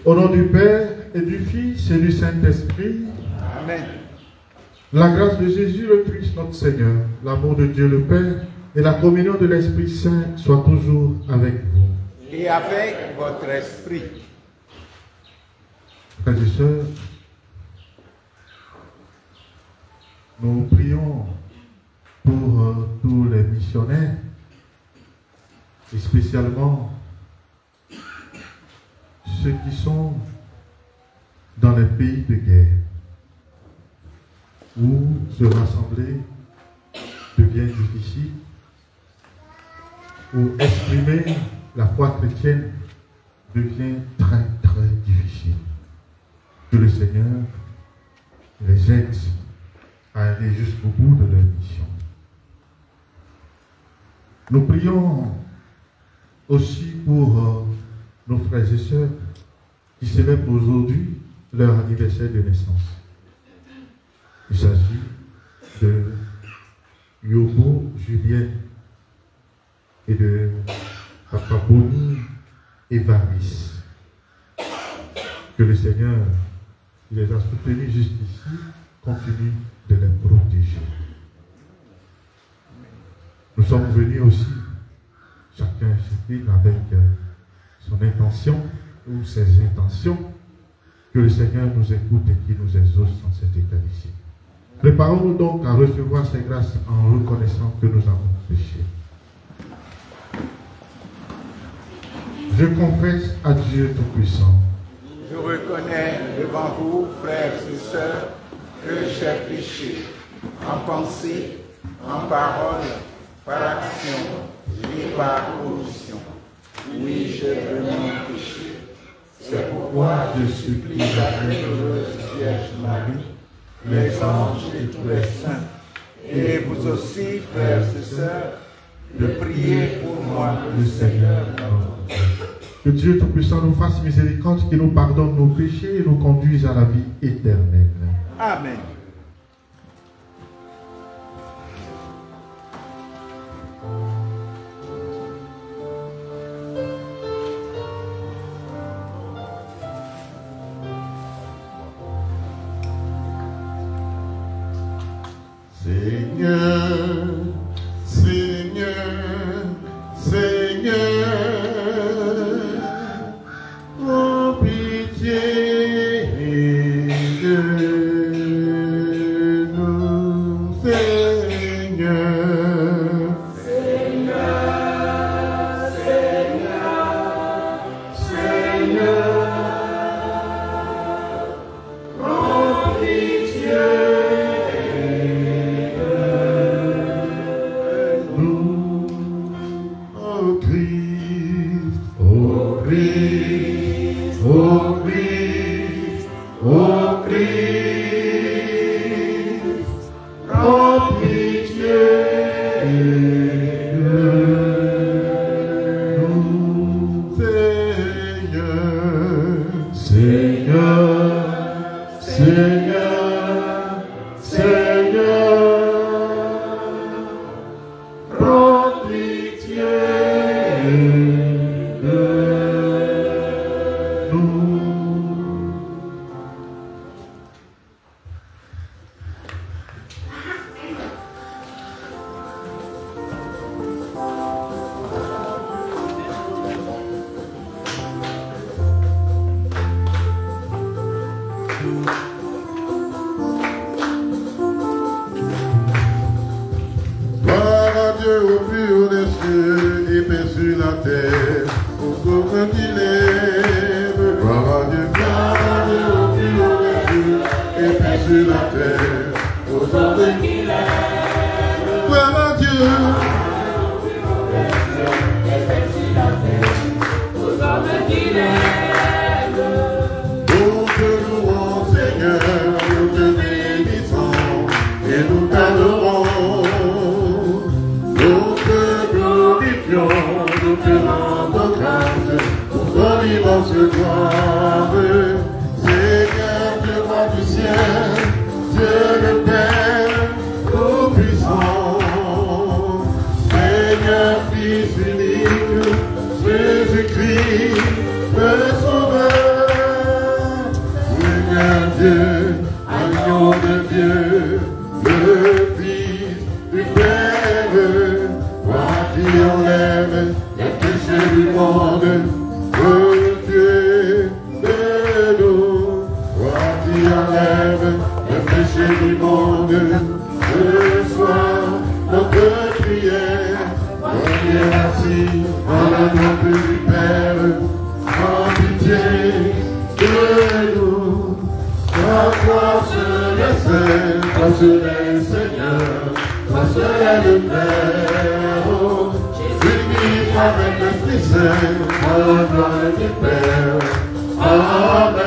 Au nom du Père et du Fils et du Saint-Esprit. Amen. La grâce de Jésus le Christ notre Seigneur, l'amour de Dieu le Père et la communion de l'Esprit Saint soient toujours avec vous. Et avec votre esprit. Frères et sœurs, nous prions pour tous les missionnaires et spécialement ceux qui sont dans les pays de guerre où se rassembler devient difficile, où exprimer la foi chrétienne devient très très difficile. Que le Seigneur les aide à aller jusqu'au bout de leur mission. Nous prions aussi pour nos frères et sœurs qui célèbrent aujourd'hui leur anniversaire de naissance. Il s'agit de Yobo Julien et de Papa Boni Évariste. Que le Seigneur qui les a soutenus jusqu'ici continue de les protéger. Nous sommes venus aussi, chacun avec son intention ou ses intentions, que le Seigneur nous écoute et qu'il nous exauce dans cet état ici. Préparons-nous donc à recevoir ces grâces en reconnaissant que nous avons péché. Je confesse à Dieu Tout-Puissant. Je reconnais devant vous, frères et sœurs, que j'ai péché en pensée, en parole, par action et par omission. Oui, j'ai vraiment péché. C'est pourquoi je supplie la bienheureuse Vierge Marie, les anges et tous les saints, et vous aussi, frères et sœurs, de prier pour moi, le Seigneur notre Dieu. Que Dieu Tout-Puissant nous fasse miséricorde, qu'il nous pardonne nos péchés et nous conduise à la vie éternelle. Amen. Seigneur, Seigneur, Seigneur, oh pitié de chose qu'il aime. Gloire à Dieu, au plus haut des cieux, et puis sur la terre, aux hommes qu'il aime. Gloire à Dieu. Nous te louons, Seigneur, nous te bénissons et nous t'adorons. Nous te glorifions, nous te rendons grâce pour ton immense gloire. Seigneur, Dieu roi du ciel, Dieu le Père tout-puissant, Seigneur, Fils unique, Jésus-Christ, le Sauveur. Seigneur Dieu, agneau de Dieu, le Fils du Père, toi qui enlèves les péchés du monde, le Dieu de nous, toi qui enlèves les péchés du monde, reçois notre prière, qui est assis dans la droite du Père, en pitié de nous. Toi seul est Saint, toi seul est Seigneur, toi seul est le Père. Oh, Jésus qui avec l'Esprit Saint, dans la gloire du Père. Amen.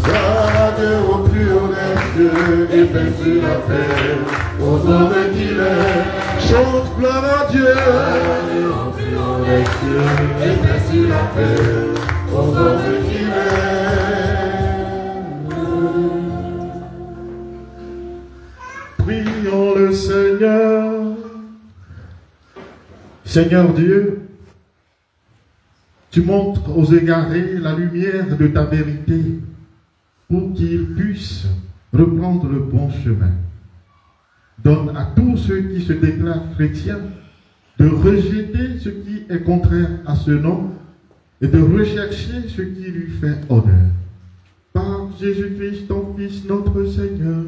Garde au plus haut des cieux et paix sur la terre, aux hommes qu'il est. Chante gloire à Dieu. Garde au plus haut des cieux et paix sur la terre, aux hommes qu'il est. Prions le Seigneur. Seigneur Dieu, tu montres aux égarés la lumière de ta vérité pour qu'ils puissent reprendre le bon chemin. Donne à tous ceux qui se déclarent chrétiens de rejeter ce qui est contraire à ce nom et de rechercher ce qui lui fait honneur. Par Jésus-Christ, ton Fils, notre Seigneur,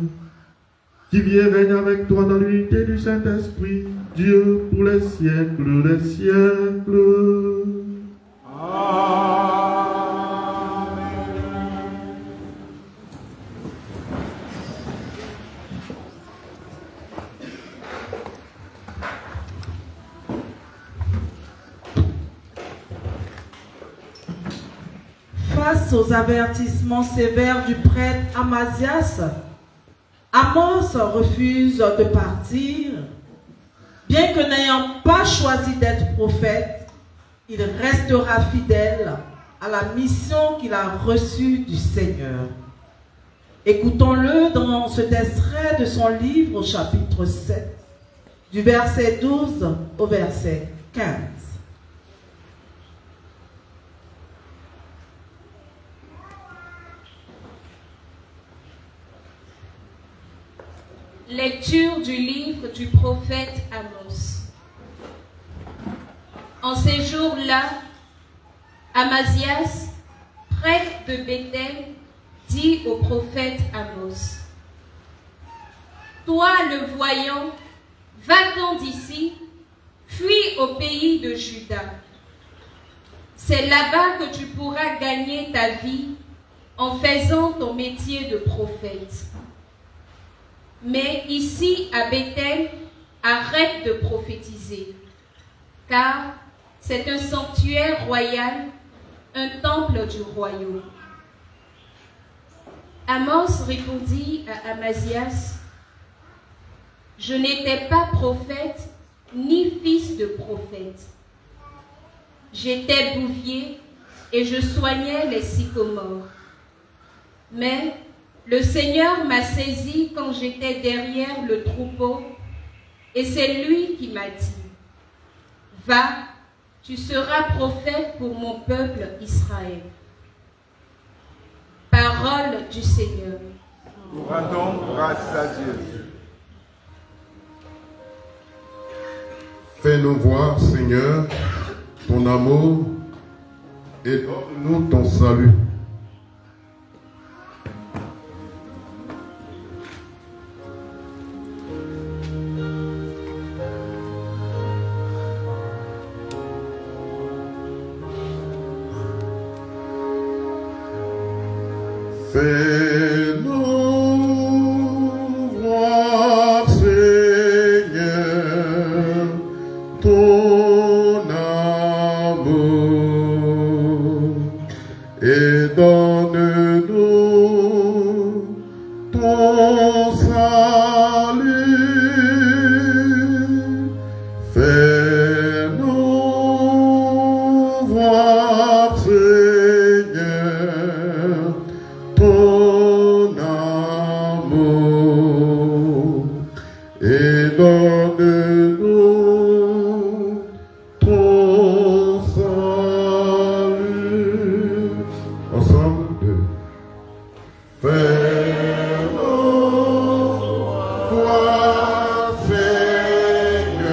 qui vient règne avec toi dans l'unité du Saint-Esprit, Dieu pour les siècles des siècles. Amen. Face aux avertissements sévères du prêtre Amasias, Amos refuse de partir. Bien que n'ayant pas choisi d'être prophète, il restera fidèle à la mission qu'il a reçue du Seigneur. Écoutons-le dans cet extrait de son livre au chapitre 7, du verset 12 au verset 15. Lecture du livre du prophète Amos. En ces jours-là, Amasias, prêtre de Béthel, dit au prophète Amos: Toi, le voyant, va-t'en d'ici, fuis au pays de Juda. C'est là-bas que tu pourras gagner ta vie en faisant ton métier de prophète. Mais ici, à Béthel, arrête de prophétiser, car c'est un sanctuaire royal, un temple du royaume. Amos répondit à Amasias: Je n'étais pas prophète, ni fils de prophète. J'étais bouvier et je soignais les sycomores. Mais le Seigneur m'a saisi quand j'étais derrière le troupeau, et c'est lui qui m'a dit: Va, tu seras prophète pour mon peuple Israël. Parole du Seigneur. Nous rendons grâce à Dieu. Fais-nous voir, Seigneur, ton amour et donne-nous ton salut. Fais-nous voir, Seigneur, ton amour et donne-nous ton salut. Fais-nous voir, Seigneur, ton amour et donne-nous ton salut. Ensemble, deux. Fais-nous voir, Seigneur,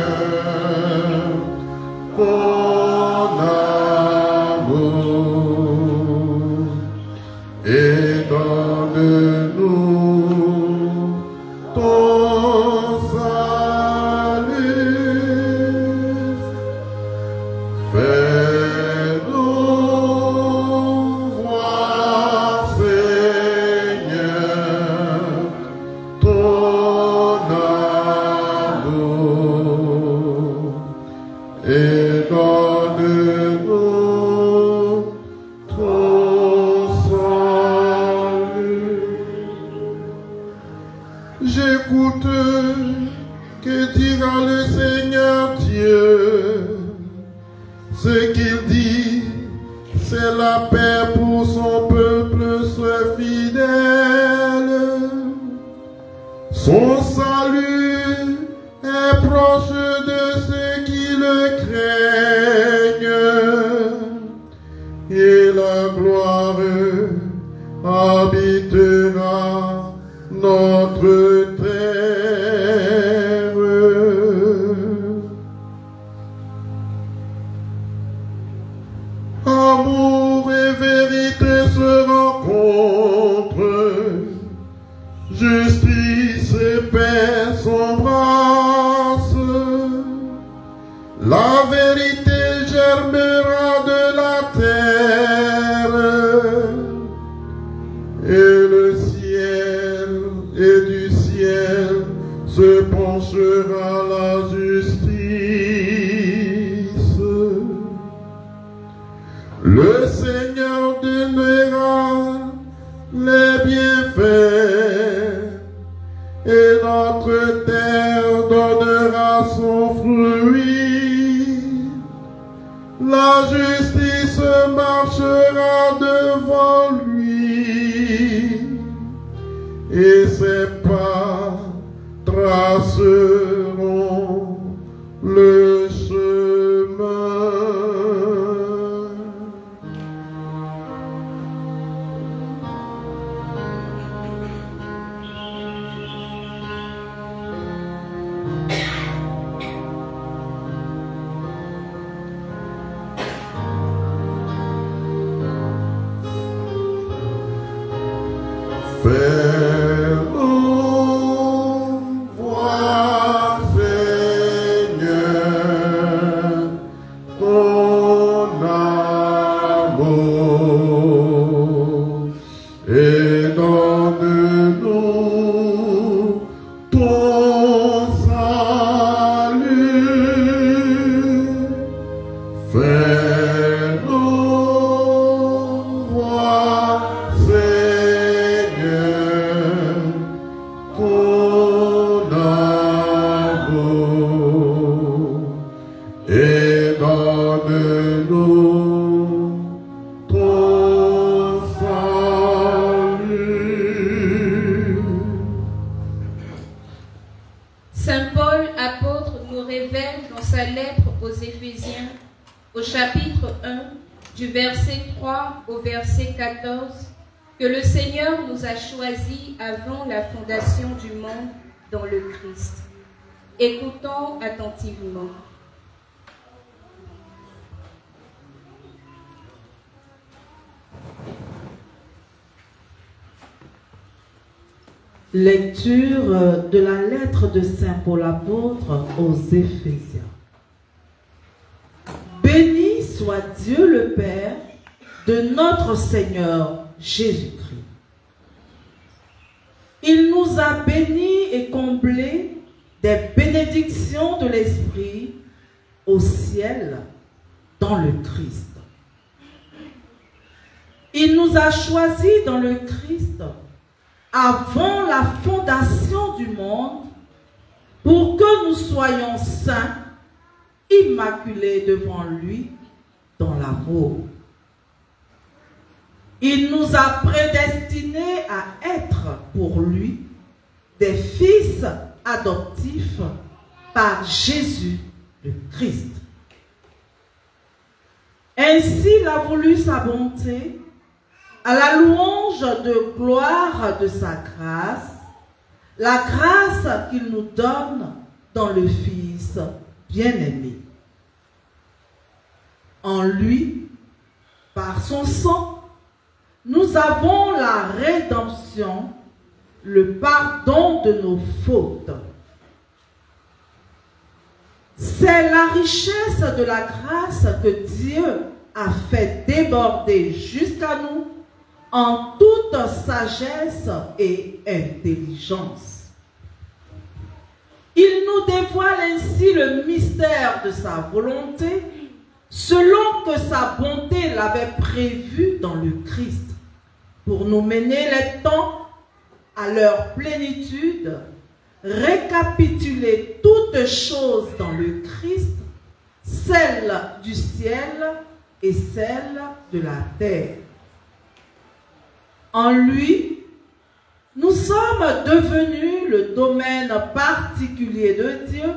ton amour et donne-nous ton salut. Fais-nous voir, Seigneur, ton amour et donne-nous ton salut. J'écoute, que dira le Seigneur Dieu. Ce qu'il dit, c'est la paix pour son peuple, sois fidèle. Son salut est proche de ceux qui le craignent, et la gloire habitera notre terre. Amour et vérité se rencontrent, justice et paix s'embrassent. La vérité germera de la terre, et le ciel et du ciel se penchera la justice. Le Seigneur donnera les bienfaits et notre terre donnera son fruit. La justice marchera devant lui et ses pas traceront le chemin. Fais-nous voir, Seigneur, ton amour et donne-nous ton salut. Fais-nous voir, Seigneur, ton amour et donne-nous ton salut. Saint Paul, apôtre, nous révèle dans sa lettre aux Éphésiens, au chapitre 1, du verset 3 au verset 14, que le Seigneur nous a choisis avant la fondation du monde dans le Christ. Écoutons attentivement. Lecture de la lettre de Saint Paul apôtre aux Éphésiens. Béni soit Dieu le Père de notre Seigneur Jésus-Christ. Il nous a bénis et comblés des bénédictions de l'Esprit au ciel dans le Christ. Il nous a choisis dans le Christ avant la fondation du monde pour que nous soyons saints, immaculés devant lui dans l'amour. Il nous a prédestinés à être pour lui des fils adoptifs par Jésus le Christ. Ainsi il a voulu sa bonté, à la louange de gloire de sa grâce, la grâce qu'il nous donne dans le Fils bien-aimé. En lui, par son sang, nous avons la rédemption, le pardon de nos fautes. C'est la richesse de la grâce que Dieu a fait déborder jusqu'à nous en toute sagesse et intelligence. Il nous dévoile ainsi le mystère de sa volonté, selon que sa bonté l'avait prévu dans le Christ, pour nous mener les temps à leur plénitude, récapituler toutes choses dans le Christ, celles du ciel et celles de la terre. En lui, nous sommes devenus le domaine particulier de Dieu.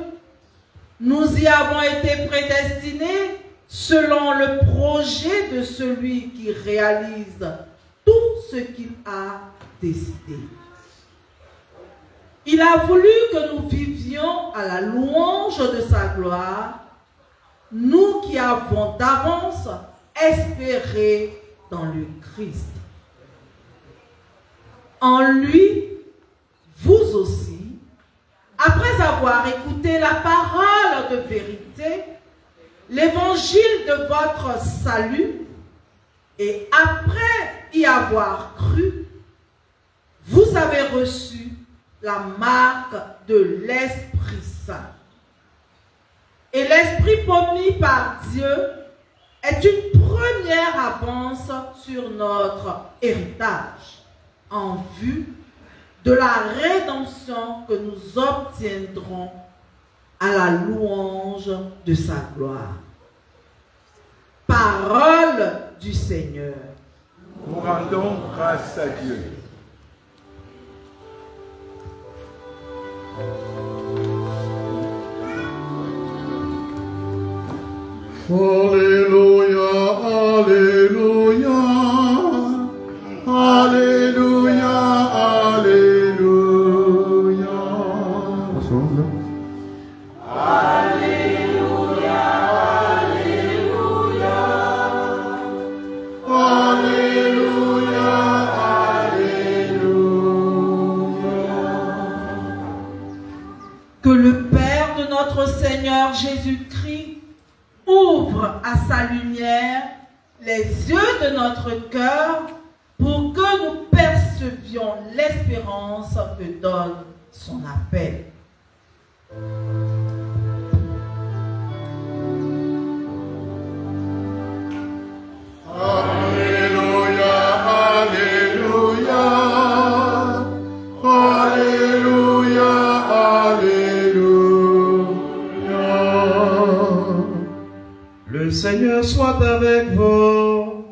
Nous y avons été prédestinés selon le projet de celui qui réalise tout ce qu'il a décidé. Il a voulu que nous vivions à la louange de sa gloire, nous qui avons d'avance espéré dans le Christ. En lui, vous aussi, après avoir écouté la parole de vérité, l'évangile de votre salut, et après y avoir cru, vous avez reçu la marque de l'Esprit Saint. Et l'Esprit promis par Dieu est une première avance sur notre héritage en vue de la rédemption que nous obtiendrons à la louange de sa gloire. Parole du Seigneur. Nous rendons grâce à Dieu. Alléluia, Alléluia, Alléluia, Alléluia. Ensemble. Alléluia, Alléluia, Alléluia, Alléluia. Que le Père de notre Seigneur Jésus-Christ ouvre à sa lumière les yeux de notre cœur pour que nous percevions l'espérance que donne son appel. Alléluia, Alléluia, Alléluia, Alléluia. Le Seigneur soit avec vous.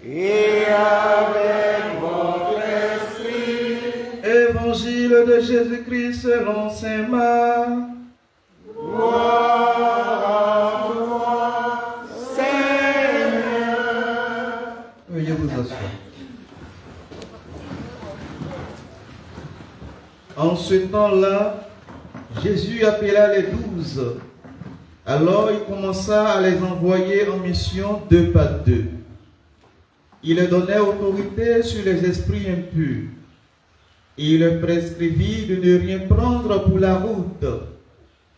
et avec votre esprit. Évangile de Jésus-Christ selon saint Marc. Gloire à toi, Seigneur. Veuillez vous asseoir. En ce temps-là, Jésus appela les 12. Alors il commença à les envoyer en mission 2 par 2. Il leur donnait autorité sur les esprits impurs. Il leur prescrivit de ne rien prendre pour la route,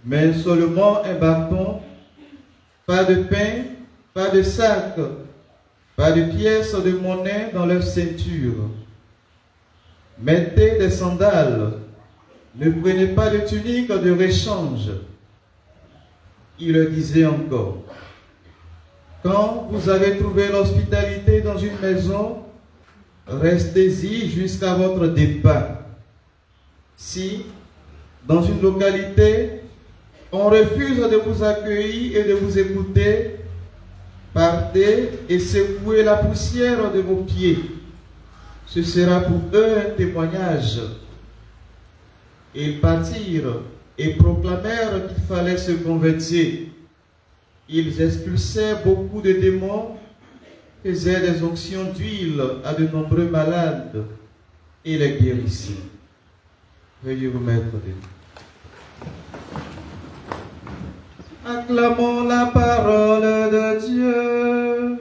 mais seulement un bâton, pas de pain, pas de sac, pas de pièces de monnaie dans leur ceinture. Mettez des sandales. Ne prenez pas de tunique de réchange. Il leur disait encore, quand vous avez trouvé l'hospitalité dans une maison, restez-y jusqu'à votre départ. Si, dans une localité, on refuse de vous accueillir et de vous écouter, partez et secouez la poussière de vos pieds. Ce sera pour eux un témoignage. Ils partirent et proclamèrent qu'il fallait se convertir. Ils expulsaient beaucoup de démons, faisaient des onctions d'huile à de nombreux malades et les guérissaient. Veuillez vous mettre debout. Acclamons la parole de Dieu.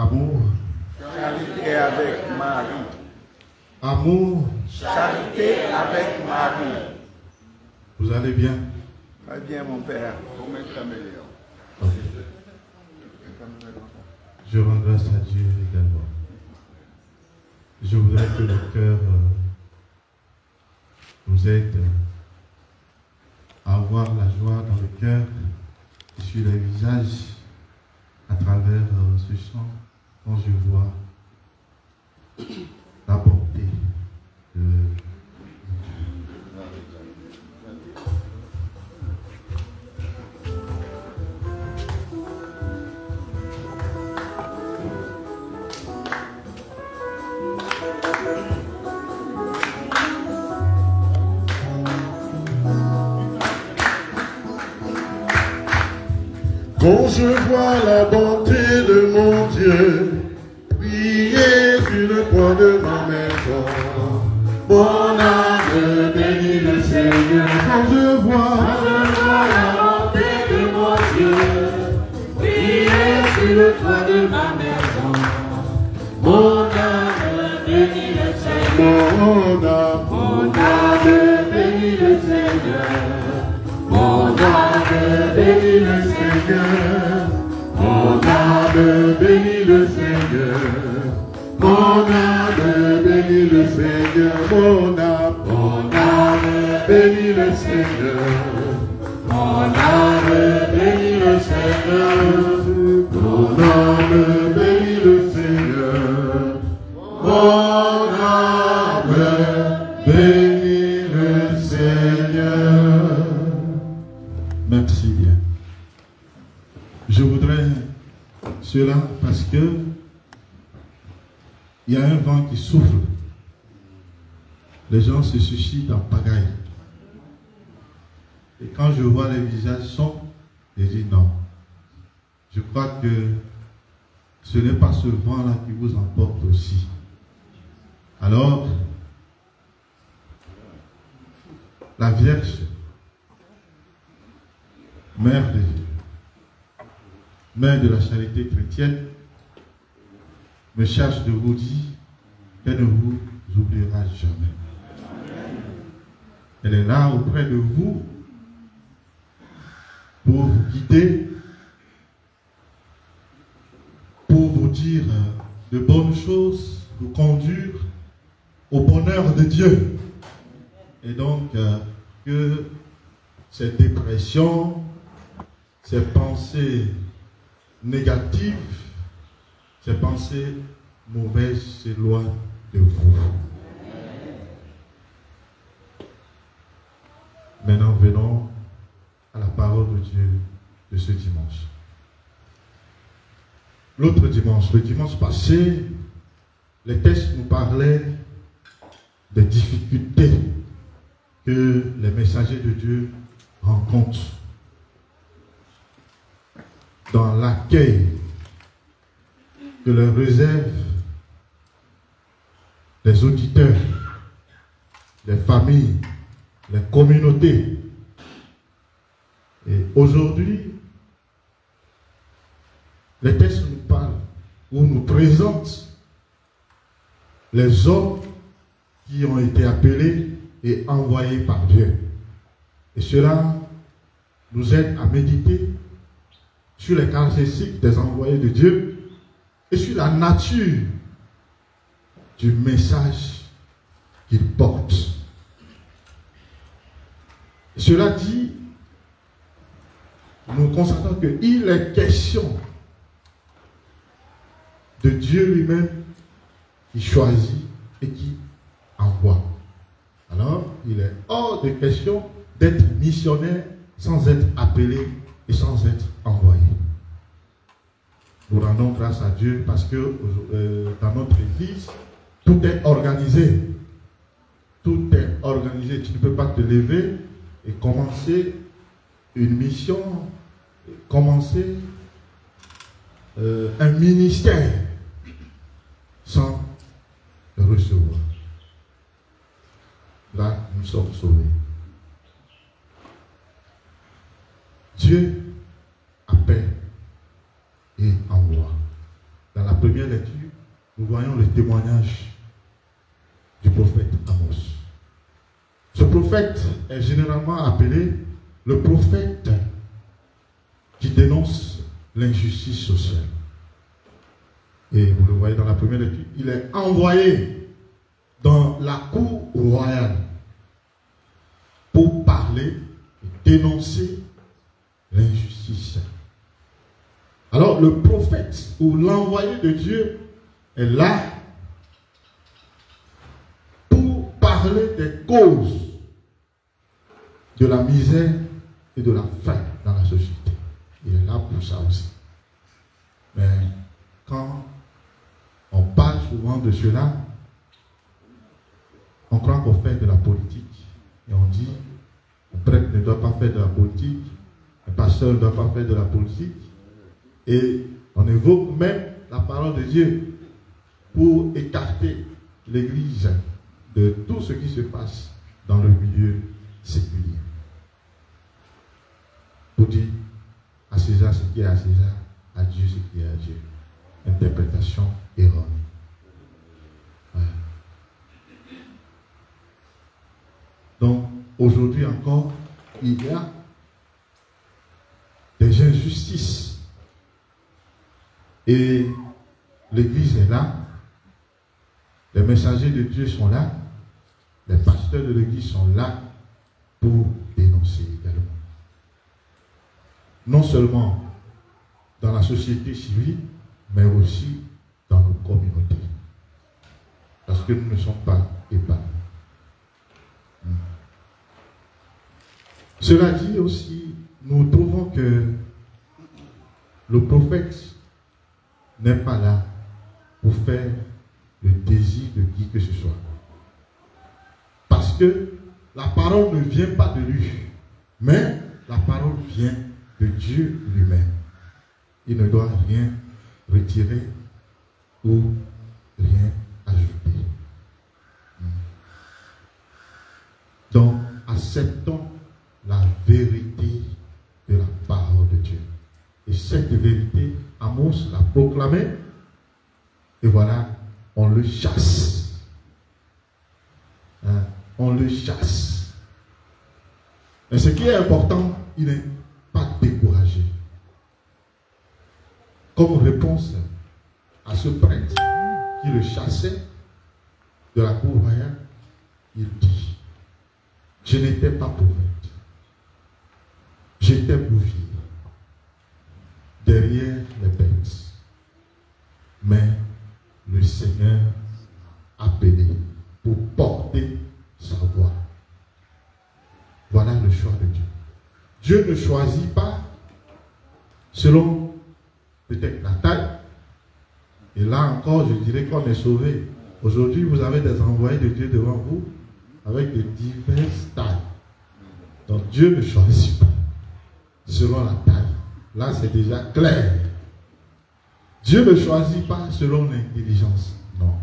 Amour, Charité avec Marie. amour, Charité avec Marie. vous allez bien? Très bien, mon père. Vous me caméléon. Ok. Je rends grâce à Dieu également. Je voudrais que le cœur nous aide à avoir la joie dans le cœur et sur les visages à travers ce chant quand je vois la bonté de Quand je vois la bonté de mon Dieu, prier sur le coin de ma maison, mon âme bénit le Seigneur. Quand je vois la bonté de mon Dieu, prier sur le coin de ma maison, mon âme bénit le Seigneur. Mon âme bénit le Seigneur. Mon âme bénit le Seigneur, mon âme bénit le Seigneur, mon âme bénit le Seigneur, mon âme bénit le Seigneur, mon âme bénit le Seigneur, mon âme bénit le Seigneur, mon âme bénit le Seigneur. Merci bien. Je voudrais cela parce que il y a un vent qui souffle. Les gens se suscitent en pagaille. Et quand je vois les visages sombres, je dis non. Je crois que ce n'est pas ce vent-là qui vous emporte aussi. Alors, la Vierge, Mère de la charité chrétienne, me charge de vous dire qu'elle ne vous oubliera jamais. Elle est là auprès de vous pour vous guider, pour vous dire de bonnes choses, vous conduire au bonheur de Dieu. Et donc, que cette dépression, ces pensées négatives, ces pensées mauvaises s'éloignent de vous. Maintenant, venons à la parole de Dieu de ce dimanche. L'autre dimanche, le dimanche passé, les textes nous parlaient des difficultés que les messagers de Dieu rencontrent dans l'accueil que les réserves des auditeurs, les familles, les communautés. Et aujourd'hui, les textes nous parlent ou nous présentent les hommes qui ont été appelés et envoyés par Dieu. Et cela nous aide à méditer sur les caractéristiques des envoyés de Dieu et sur la nature du message qu'ils portent. Et cela dit, nous constatons qu'il est question de Dieu lui-même qui choisit et qui envoie. Alors, il est hors de question d'être missionnaire sans être appelé et sans être envoyé. Nous rendons grâce à Dieu parce que dans notre église, tout est organisé. Tout est organisé. Tu ne peux pas te lever et commencer une mission, commencer un ministère sans le recevoir. Là, nous sommes sauvés. Dieu appelle et envoie. Dans la première lecture, nous voyons le témoignage du prophète Amos. Ce prophète est généralement appelé le prophète qui dénonce l'injustice sociale. Et vous le voyez dans la première lecture, il est envoyé dans la cour royale pour parler et dénoncer l'injustice. Alors le prophète ou l'envoyé de Dieu est là pour parler des causes de la misère et de la faim dans la société. Il est là pour ça aussi. Mais quand on parle souvent de cela, on croit qu'on fait de la politique. Et on dit, un prêtre ne doit pas faire de la politique, un pasteur ne doit pas faire de la politique. Et on évoque même la parole de Dieu pour écarter l'Église de tout ce qui se passe dans le milieu séculier. Pour dire à César ce qui est à César, à Dieu ce qui est à Dieu. Interprétation erronée. Ouais. Donc, aujourd'hui encore, il y a des injustices. Et l'Église est là. Les messagers de Dieu sont là. Les pasteurs de l'Église sont là pour dénoncer également. Non seulement dans la société civile, mais aussi dans nos communautés. Parce que nous ne sommes pas épargnés. Cela dit aussi, nous trouvons que le prophète n'est pas là pour faire le désir de qui que ce soit. Parce que la parole ne vient pas de lui, mais la parole vient de Dieu lui-même. Il ne doit rien retirer ou rien ajouter. Donc, acceptons la vérité de la parole de Dieu. Et cette vérité, Amos l'a proclamée, et voilà, on le chasse. Hein? On le chasse. Mais ce qui est important, il n'est pas découragé. Comme réponse à ce prêtre qui le chassait de la cour royale, il dit, je n'étais pas prophète. J'étais bouvier derrière les bêtes. Mais le Seigneur a appelé pour porter sa voix. Voilà le choix de Dieu. Dieu ne choisit pas selon peut-être la taille. Et là encore, je dirais qu'on est sauvé. Aujourd'hui, vous avez des envoyés de Dieu devant vous avec de diverses tailles. Donc Dieu ne choisit pas selon la taille. Là, c'est déjà clair. Dieu ne choisit pas selon l'intelligence, non.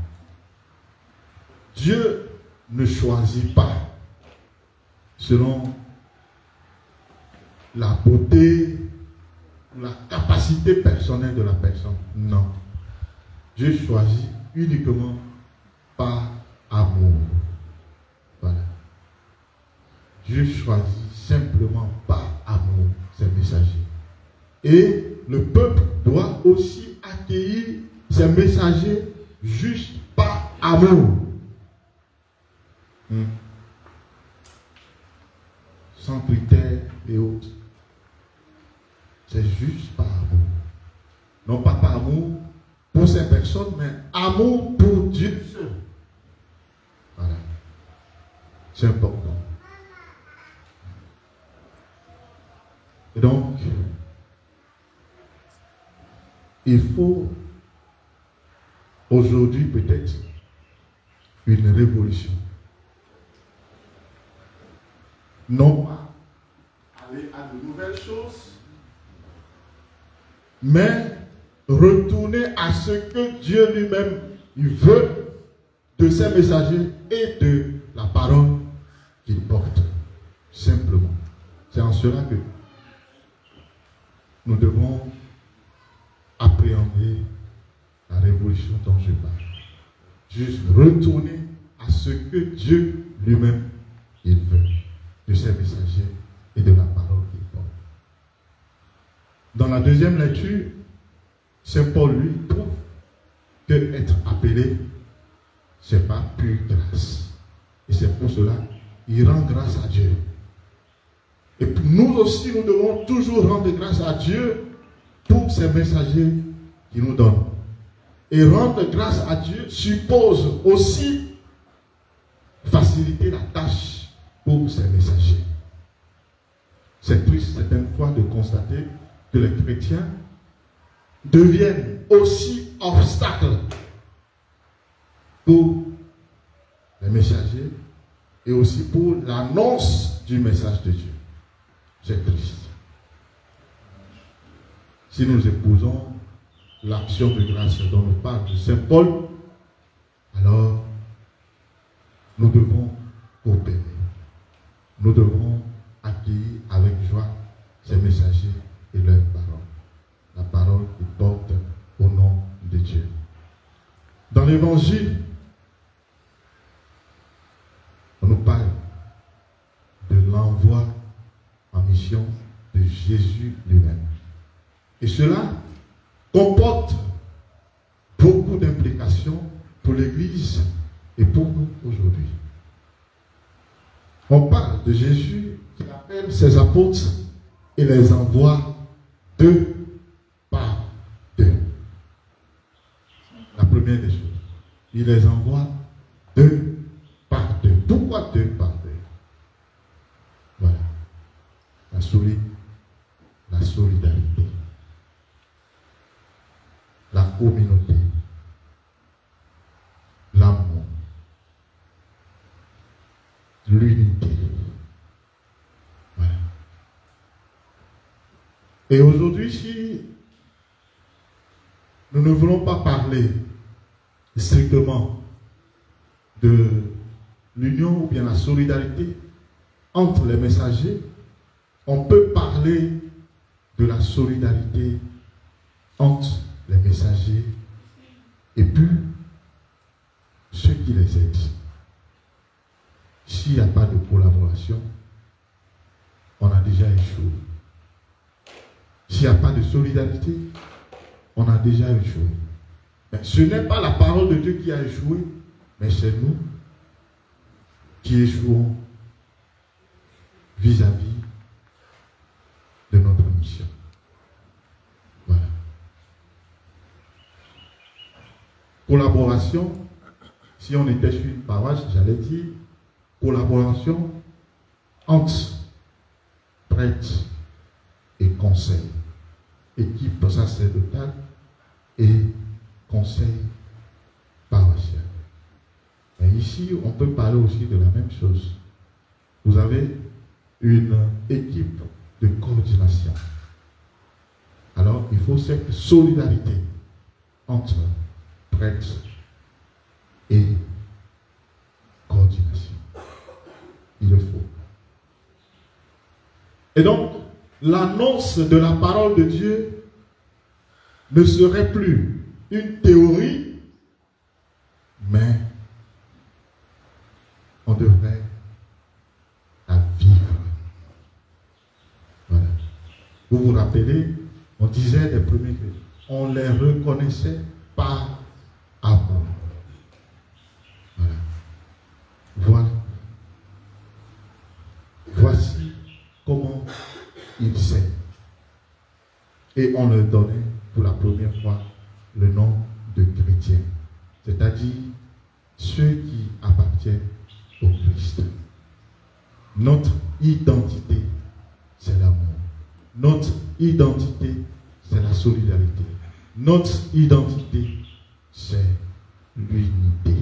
Dieu ne choisit pas selon la beauté ou la capacité personnelle de la personne, non. Dieu choisit uniquement par amour. Voilà. Dieu choisit simplement par amour ses messagers. Et le peuple doit aussi accueillir ces messagers juste par amour. Sans critères et autres. C'est juste par amour. Non pas par amour pour ces personnes, mais amour pour Dieu seul. Voilà. C'est important. Et donc, il faut aujourd'hui peut-être une révolution. Non pas aller à de nouvelles choses, mais retourner à ce que Dieu lui-même veut de ses messagers et de la parole qu'il porte. Simplement. C'est en cela que nous devons appréhender la révolution dont je parle. Juste retourner à ce que Dieu lui-même il veut de ses messagers et de la parole qu'il porte. Dans la deuxième lecture, Saint Paul lui prouve que être appelé, c'est pas pure grâce. Et c'est pour cela qu'il rend grâce à Dieu. Et nous aussi, nous devons toujours rendre grâce à Dieu pour ces messagers qu'il nous donne. Et rendre grâce à Dieu suppose aussi faciliter la tâche pour ces messagers. C'est triste certaines fois de constater que les chrétiens deviennent aussi obstacles pour les messagers et aussi pour l'annonce du message de Dieu. C'est triste. Si nous épousons l'action de grâce dont nous parle de Saint Paul, alors nous devons coopérer. Nous devons accueillir avec joie ces messagers et leurs paroles. La parole qu'ils portent au nom de Dieu. Dans l'évangile, on nous parle de l'envoi en mission de Jésus lui-même. Et cela comporte beaucoup d'implications pour l'Église et pour nous aujourd'hui. On parle de Jésus qui appelle ses apôtres et les envoie deux par deux. La première des choses, il les envoie deux par deux. Pourquoi deux par deux? Voilà. La solidarité, la communauté, l'amour, l'unité. Voilà. Et aujourd'hui, si nous ne voulons pas parler strictement de l'union ou bien la solidarité entre les messagers, on peut parler de la solidarité entre les messagers et puis ceux qui les aident. S'il n'y a pas de collaboration, on a déjà échoué. S'il n'y a pas de solidarité, on a déjà échoué. Mais ce n'est pas la parole de Dieu qui a échoué, mais c'est nous qui échouons vis-à-vis de notre mission. Voilà. Collaboration, si on était sur une paroisse, j'allais dire collaboration entre prêtres et conseil. Équipe sacerdotale et conseil paroissial. Mais ici, on peut parler aussi de la même chose. Vous avez une équipe de coordination. Alors, il faut cette solidarité entre prêtre et coordination. Il le faut. Et donc, l'annonce de la parole de Dieu ne serait plus une théorie, mais on devrait la vivre. Voilà. Vous vous rappelez, on disait les premiers chrétiens, on les reconnaissait par amour. Voilà. Voilà. Voici comment ils s'aiment. Et on leur donnait pour la première fois le nom de chrétien, c'est-à-dire ceux qui appartiennent au Christ. Notre identité, c'est l'amour. Notre identité, c'est la solidarité. Notre identité, c'est l'unité.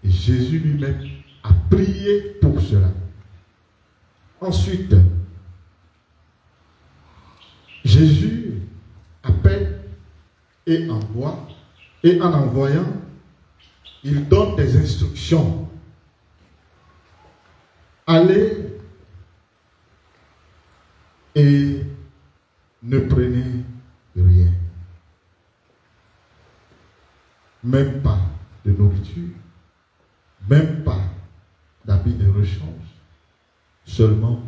Et Jésus lui-même a prié pour cela. Ensuite, Jésus appelle et envoie, et en envoyant, il donne des instructions. Allez et ne prenez rien. Même pas de nourriture, même pas d'habits de rechange, seulement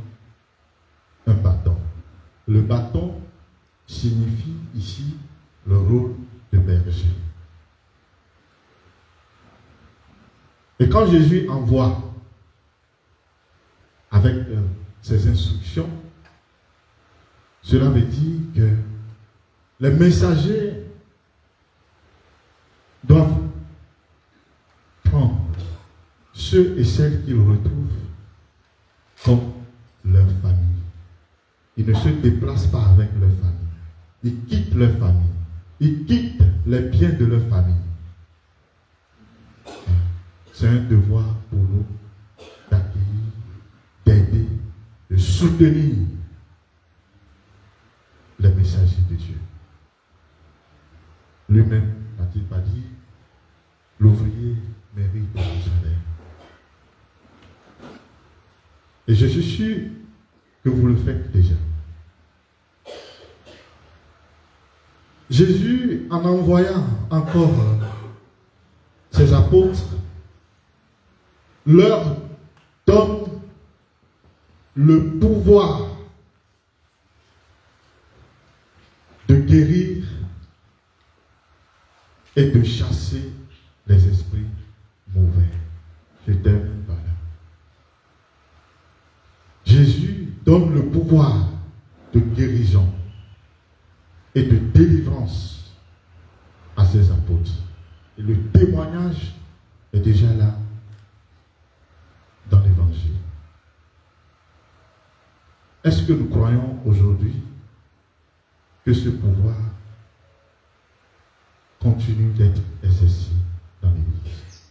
un bâton. Le bâton signifie ici le rôle de berger. Et quand Jésus envoie avec ses instructions, cela veut dire que les messagers doivent prendre ceux et celles qu'ils retrouvent comme leur famille. Ils ne se déplacent pas avec leur famille. Ils quittent leur famille. Ils quittent les biens de leur famille. C'est un devoir pour nous d'accueillir, d'aider, de soutenir les messagers de Dieu. Lui-même n'a-t-il pas dit, l'ouvrier mérite son salaire. Et je suis sûr que vous le faites déjà. Jésus, en envoyant encore ses apôtres, leur donne le pouvoir de guérir et de chasser les esprits mauvais. Je termine par là. Jésus donne le pouvoir de guérison et de délivrance à ses apôtres. Et le témoignage est déjà là dans l'évangile. Est-ce que nous croyons aujourd'hui que ce pouvoir continue d'être exercé dans l'Église?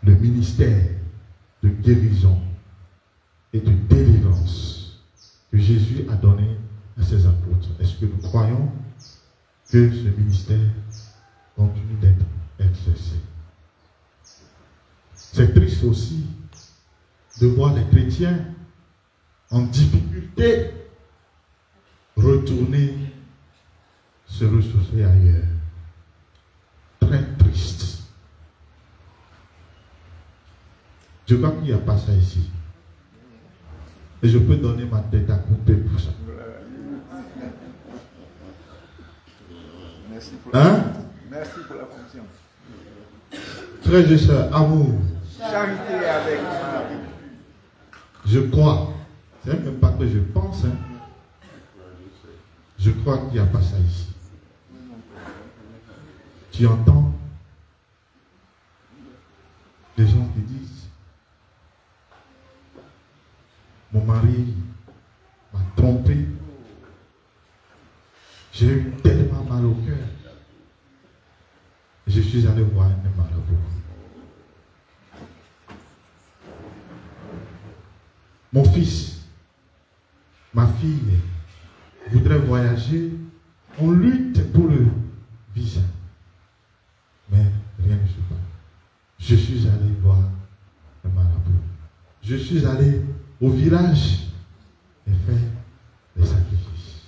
Le ministère de guérison et de délivrance que Jésus a donné à ses apôtres, est-ce que nous croyons que ce ministère continue d'être exercé? C'est triste aussi de voir les chrétiens en difficulté retourner se ressourcer ailleurs. Très triste. Je crois qu'il n'y a pas ça ici. Et je peux donner ma tête à couper pour ça. Merci pour la fonction. Frères et sœurs, amour. Charité avec Marie. Je crois. C'est même pas que je pense. Hein. Je crois qu'il n'y a pas ça ici. Tu entends des gens qui disent, mon mari m'a trompé, j'ai eu tellement mal au cœur, je suis allé voir un marabout. Mon fils, ma fille voudrait voyager, on lutte pour suis pas. Je suis allé voir le marabout. Je suis allé au village et faire des sacrifices.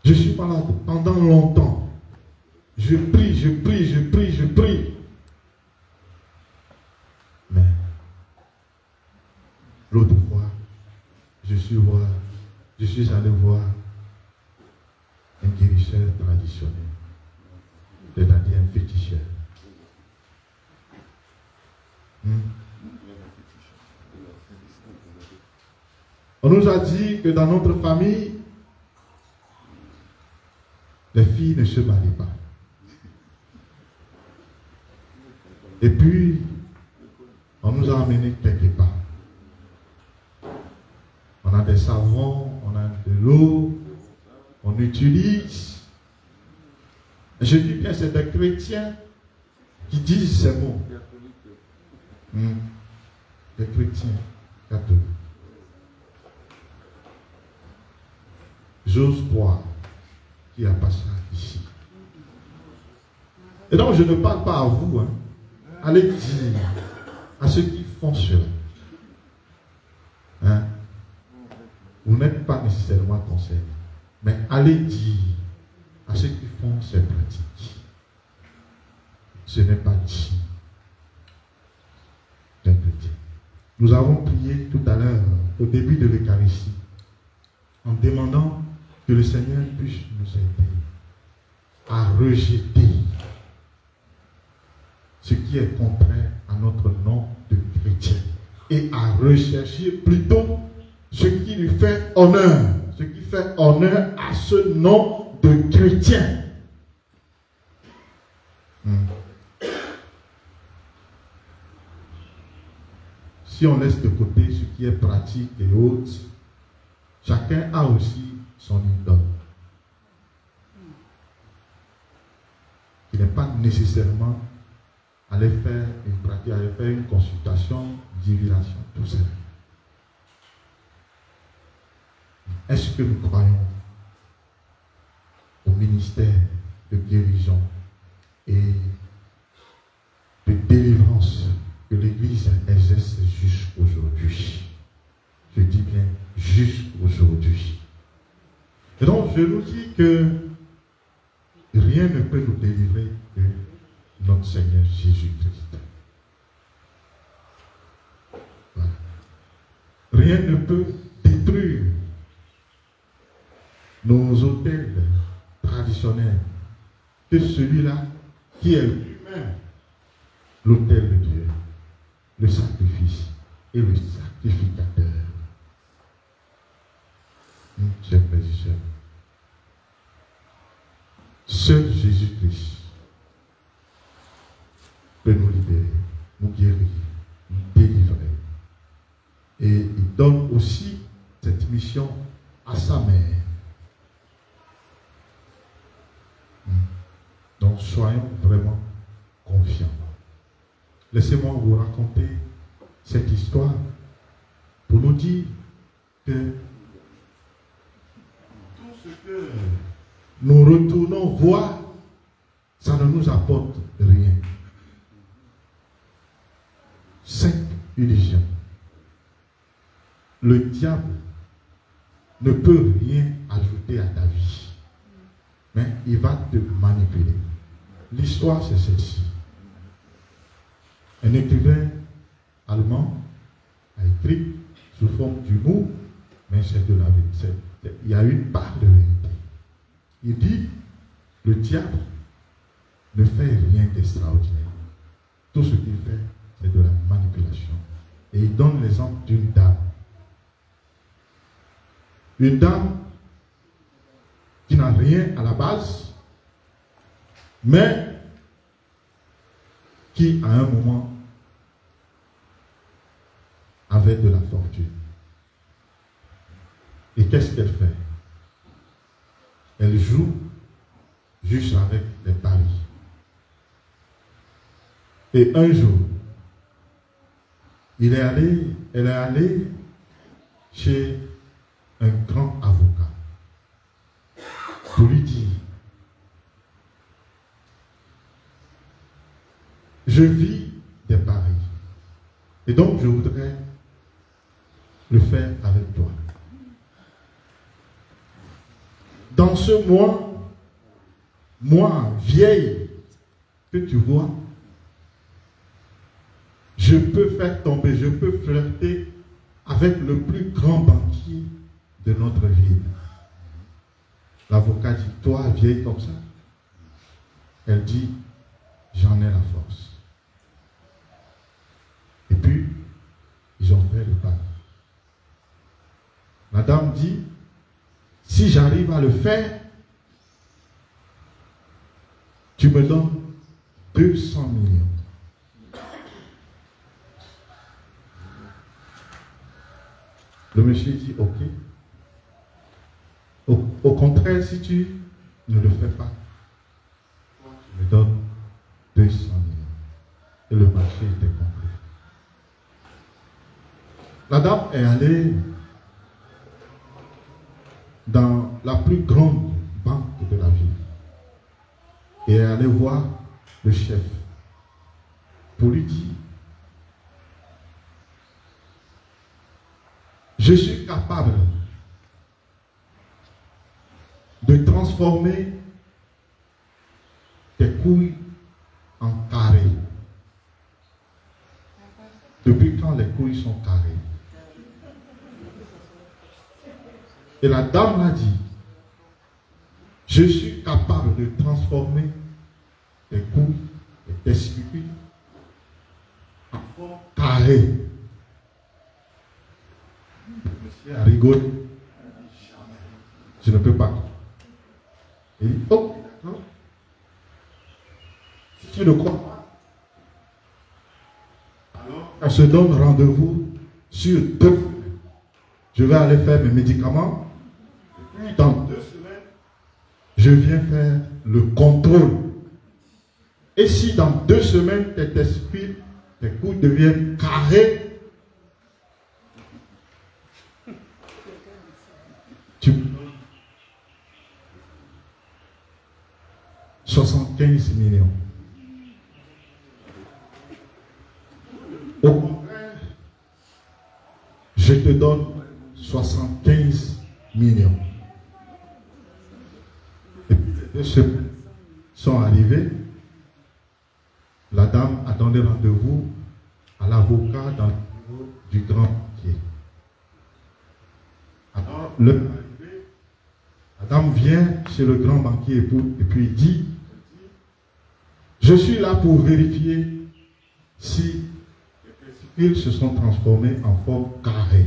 Je suis malade pendant longtemps. Je prie, je prie, je prie, je prie. Mais l'autre fois, je suis allé voir un guérisseur traditionnel, c'est-à-dire un féticheur. On nous a dit que dans notre famille, les filles ne se marient pas. Et puis, on nous a amené quelque part. On a des savons, on a de l'eau, on utilise. Je dis bien, c'est des chrétiens qui disent ces mots. Des chrétiens catholiques. J'ose croire qu'il n'y a pas ça ici. Et donc, je ne parle pas à vous. Allez dire à ceux qui font cela. Vous n'êtes pas nécessairement concerné. Mais allez dire à ceux qui font ces pratiques. Ce n'est pas dit. Nous avons prié tout à l'heure, au début de l'Eucharistie, en demandant que le Seigneur puisse nous aider à rejeter ce qui est contraire à notre nom de chrétien et à rechercher plutôt ce qui lui fait honneur, ce qui fait honneur à ce nom de chrétien. Si on laisse de côté ce qui est pratique et autres, chacun a aussi son idole. Il n'est pas nécessairement aller faire une pratique, aller faire une consultation, divination, tout ça. Est-ce que nous croyons au ministère de guérison et de délivrance que l'Église exerce jusqu'aujourd'hui? Je dis bien jusqu'aujourd'hui. Et donc je nous dis que rien ne peut nous délivrer de notre Seigneur Jésus-Christ. Voilà. Rien ne peut détruire nos autels traditionnels que celui-là qui est lui-même l'autel de Dieu, le sacrifice et le sacrificateur. Chers frères et sœurs, seul Jésus-Christ peut nous libérer, nous guérir, nous délivrer. Et il donne aussi cette mission à sa mère. Donc soyons vraiment confiants. Laissez-moi vous raconter cette histoire pour nous dire que tout ce que nous retournons voir, ça ne nous apporte rien. Simple illusion. Le diable ne peut rien ajouter à ta vie, mais il va te manipuler. L'histoire, c'est celle-ci. Un écrivain allemand a écrit sous forme d'humour, mais c'est de la vérité. Il y a une part de vérité. Il dit, le diable ne fait rien d'extraordinaire. Tout ce qu'il fait, c'est de la manipulation. Et il donne l'exemple d'une dame. Une dame qui n'a rien à la base, mais qui, à un moment, avait de la fortune. Et qu'est-ce qu'elle fait? Elle joue juste avec les paris. Et un jour, elle est allée chez un grand avocat pour lui dire, je vis des paris. Et donc, je voudrais le faire avec toi. Dans ce moi vieille que tu vois, je peux faire tomber, je peux flirter avec le plus grand banquier de notre ville. L'avocat dit, toi, vieille comme ça. Elle dit, j'en ai la force. Et puis, ils ont fait le pas. La dame dit, si j'arrive à le faire, tu me donnes 200 millions. Le monsieur dit, ok. Au contraire, si tu ne le fais pas, tu me donnes 200 millions. Et le marché était complet. La dame est allée dans la plus grande banque de la ville. Et elle est allée voir le chef pour lui dire, je suis capable de transformer tes couilles en carré. Depuis quand les couilles sont carrées? Et la dame l'a dit, je suis capable de transformer tes couilles et tes spicules en forme carrée. Le monsieur a rigolé. Je ne peux pas. Il dit, oh, non. Si tu ne crois pas, alors on se donne rendez-vous sur 2 semaines. Je vais aller faire mes médicaments. Et puis dans 2 semaines, je viens faire le contrôle. Et si dans 2 semaines, tes testicules, tes couilles deviennent carrés, tu me donnes 75 millions. Au contraire, je te donne 75 millions. Et puis les 2 semaines sont arrivées. La dame a donné rendez-vous à l'avocat dans le bureau du grand banquier. Alors, la dame vient chez le grand banquier et puis dit, je suis là pour vérifier si les testicules se sont transformés en forme carrée.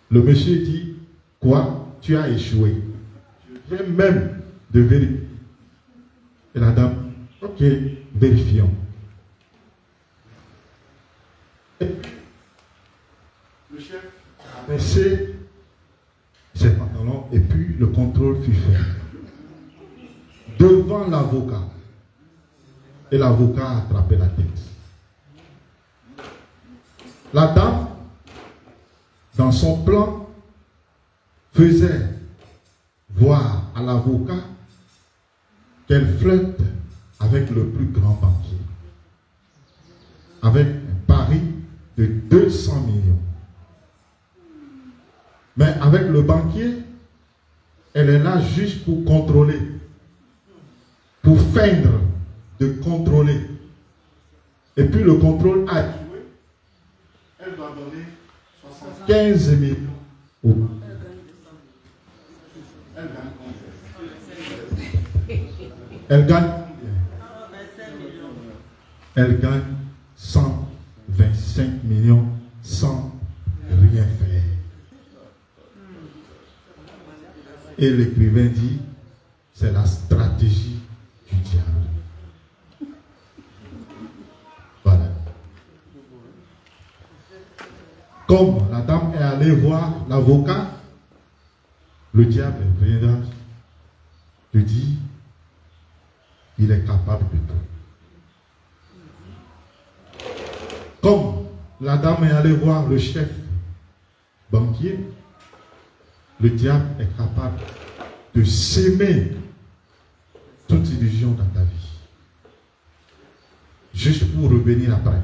Le monsieur dit, quoi? Tu as échoué. Je viens même de vérifier. Et la dame, ok, vérifions. Et puis, le chef a baissé ses pantalons et puis le contrôle fut fait. Devant l'avocat. Et l'avocat a attrapé la tête. La dame, dans son plan, faisait voir à l'avocat qu'elle flirte avec le plus grand banquier. Avec un pari de 200 millions. Mais avec le banquier, elle est là juste pour contrôler, pour feindre de contrôler. Et puis le contrôle a joué, elle doit donner 75 millions au banquier. Elle gagne combien? Elle gagne 125 millions sans rien faire. Et l'écrivain dit, c'est la stratégie du diable. Voilà. Comme la dame est allée voir l'avocat, le diable viendra lui dire, il est capable de tout. Comme la dame est allée voir le chef banquier, le diable est capable de s'aimer toute illusion dans ta vie. juste pour revenir après.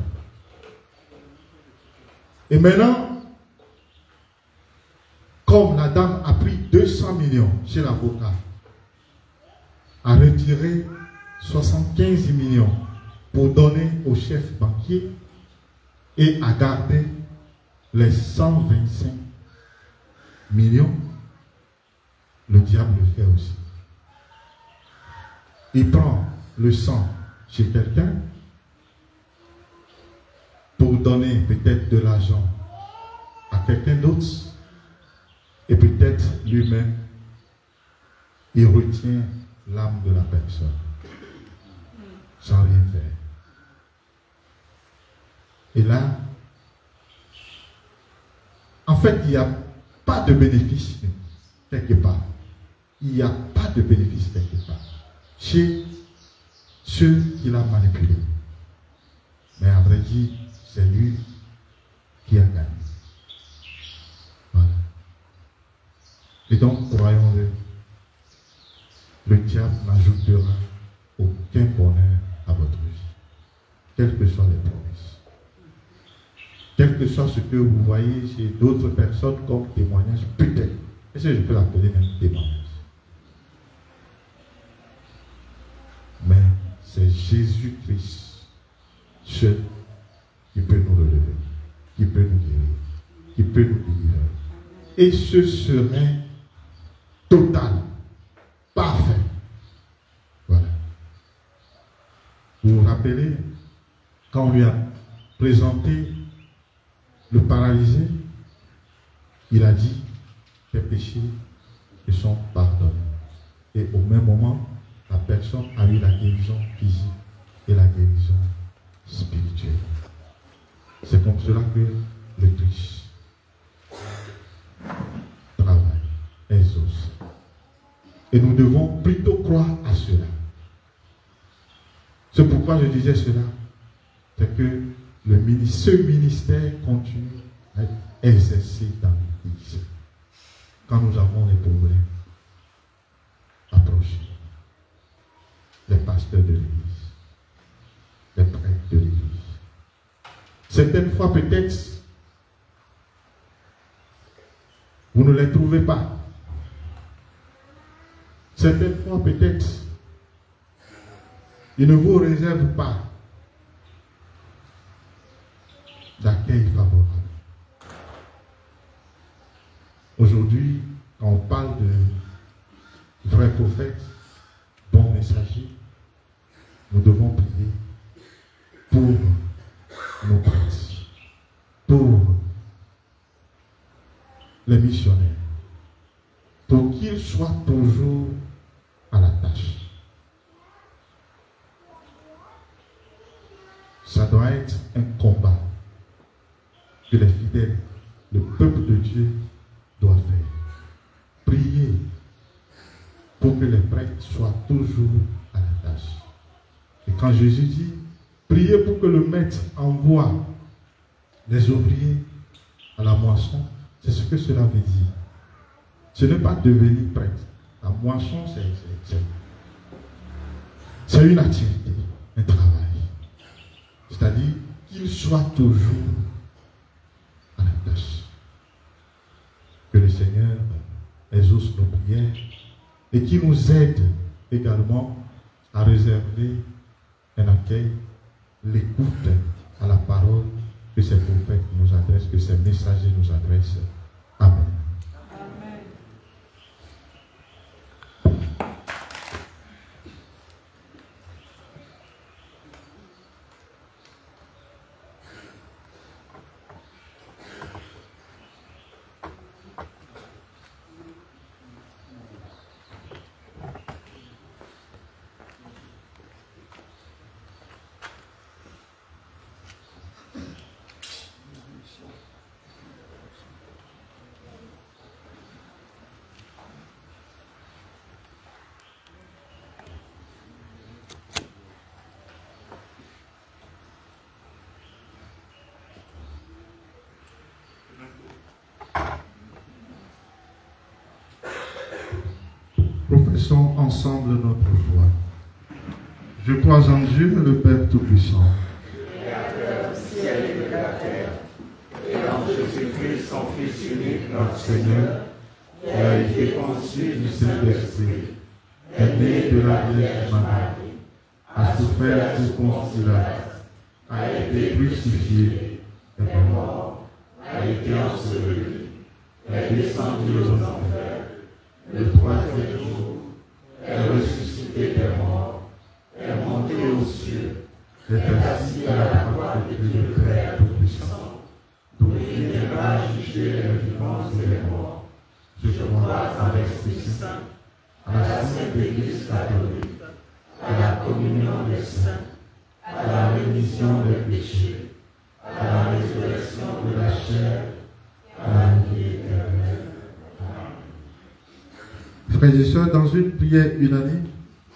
Et maintenant, comme la dame a pris 200 millions chez l'avocat, a retiré 75 millions pour donner au chef banquier et a gardé les 125 millions, le diable le fait aussi. Il prend le sang chez quelqu'un pour donner peut-être de l'argent à quelqu'un d'autre et peut-être lui-même il retient l'âme de la personne sans rien faire. Et là, en fait, il n'y a pas de bénéfice quelque part. Il n'y a pas de bénéfice quelque part chez ceux qui l'ont manipulé. Mais à vrai dire, c'est lui qui a gagné. Voilà. Et donc, croyons-le, le diable n'ajoutera aucun bonheur à votre vie, quelles que soient les promesses. Quel que soit ce que vous voyez chez d'autres personnes comme témoignage, peut-être. Est-ce que je peux l'appeler même témoignage? Mais c'est Jésus-Christ seul qui peut nous relever, qui peut nous guérir, qui peut nous délivrer. Et ce serait total, parfait. Voilà. Vous vous rappelez, quand on lui a présenté le paralysé, il a dit, tes péchés te sont pardonnés. Et au même moment, la personne a eu la guérison physique et la guérison spirituelle. C'est comme cela que le Christ travaille, exauce. Et nous devons plutôt croire à cela. C'est pourquoi je disais cela. C'est que ce ministère continue à être exercé dans l'Église. Quand nous avons des problèmes, approchez les pasteurs de l'Église, les prêtres de l'Église. Certaines fois, peut-être, vous ne les trouvez pas. Certaines fois, peut-être, ils ne vous réservent pas d'accueil favorable. Aujourd'hui, quand on parle de vrais prophètes, bons messagers, nous devons prier pour nos prêtres, pour les missionnaires, pour qu'ils soient toujours à la tâche. Ça doit être un combat que les fidèles, le peuple de Dieu, doit faire. Prier pour que les prêtres soient toujours à la tâche. Et quand Jésus dit, priez pour que le maître envoie les ouvriers à la moisson, c'est ce que cela veut dire. Ce n'est pas devenir prêtre. La moisson, c'est une activité, un travail. C'est-à-dire qu'il soit toujours à la tâche. Que le Seigneur exauce nos prières et qu'il nous aide également à réserver un accueil, l'écoute à la parole que ces prophètes nous adressent, que ces messagers nous adressent. Amen. Professons ensemble notre foi. Je crois en Dieu, le Père Tout-Puissant, notre Seigneur, qui a été conçu du Saint-Esprit, est né de la Vierge Marie, a souffert sous Ponce Pilate, a été crucifié, est mort, a été enseveli, est descendu aux enfers, le troisième jour, est ressuscité des morts, est monté aux cieux, est assis à la droite du Très Tout-Puissant, d'où il viendra juger les vivants et les morts. Je crois en l'Esprit Saint, à la Sainte Église catholique, à la communion des saints, à la rémission des péchés, à la résurrection de la chair, à la vie éternelle. Frères et sœurs, dans une prière unanime,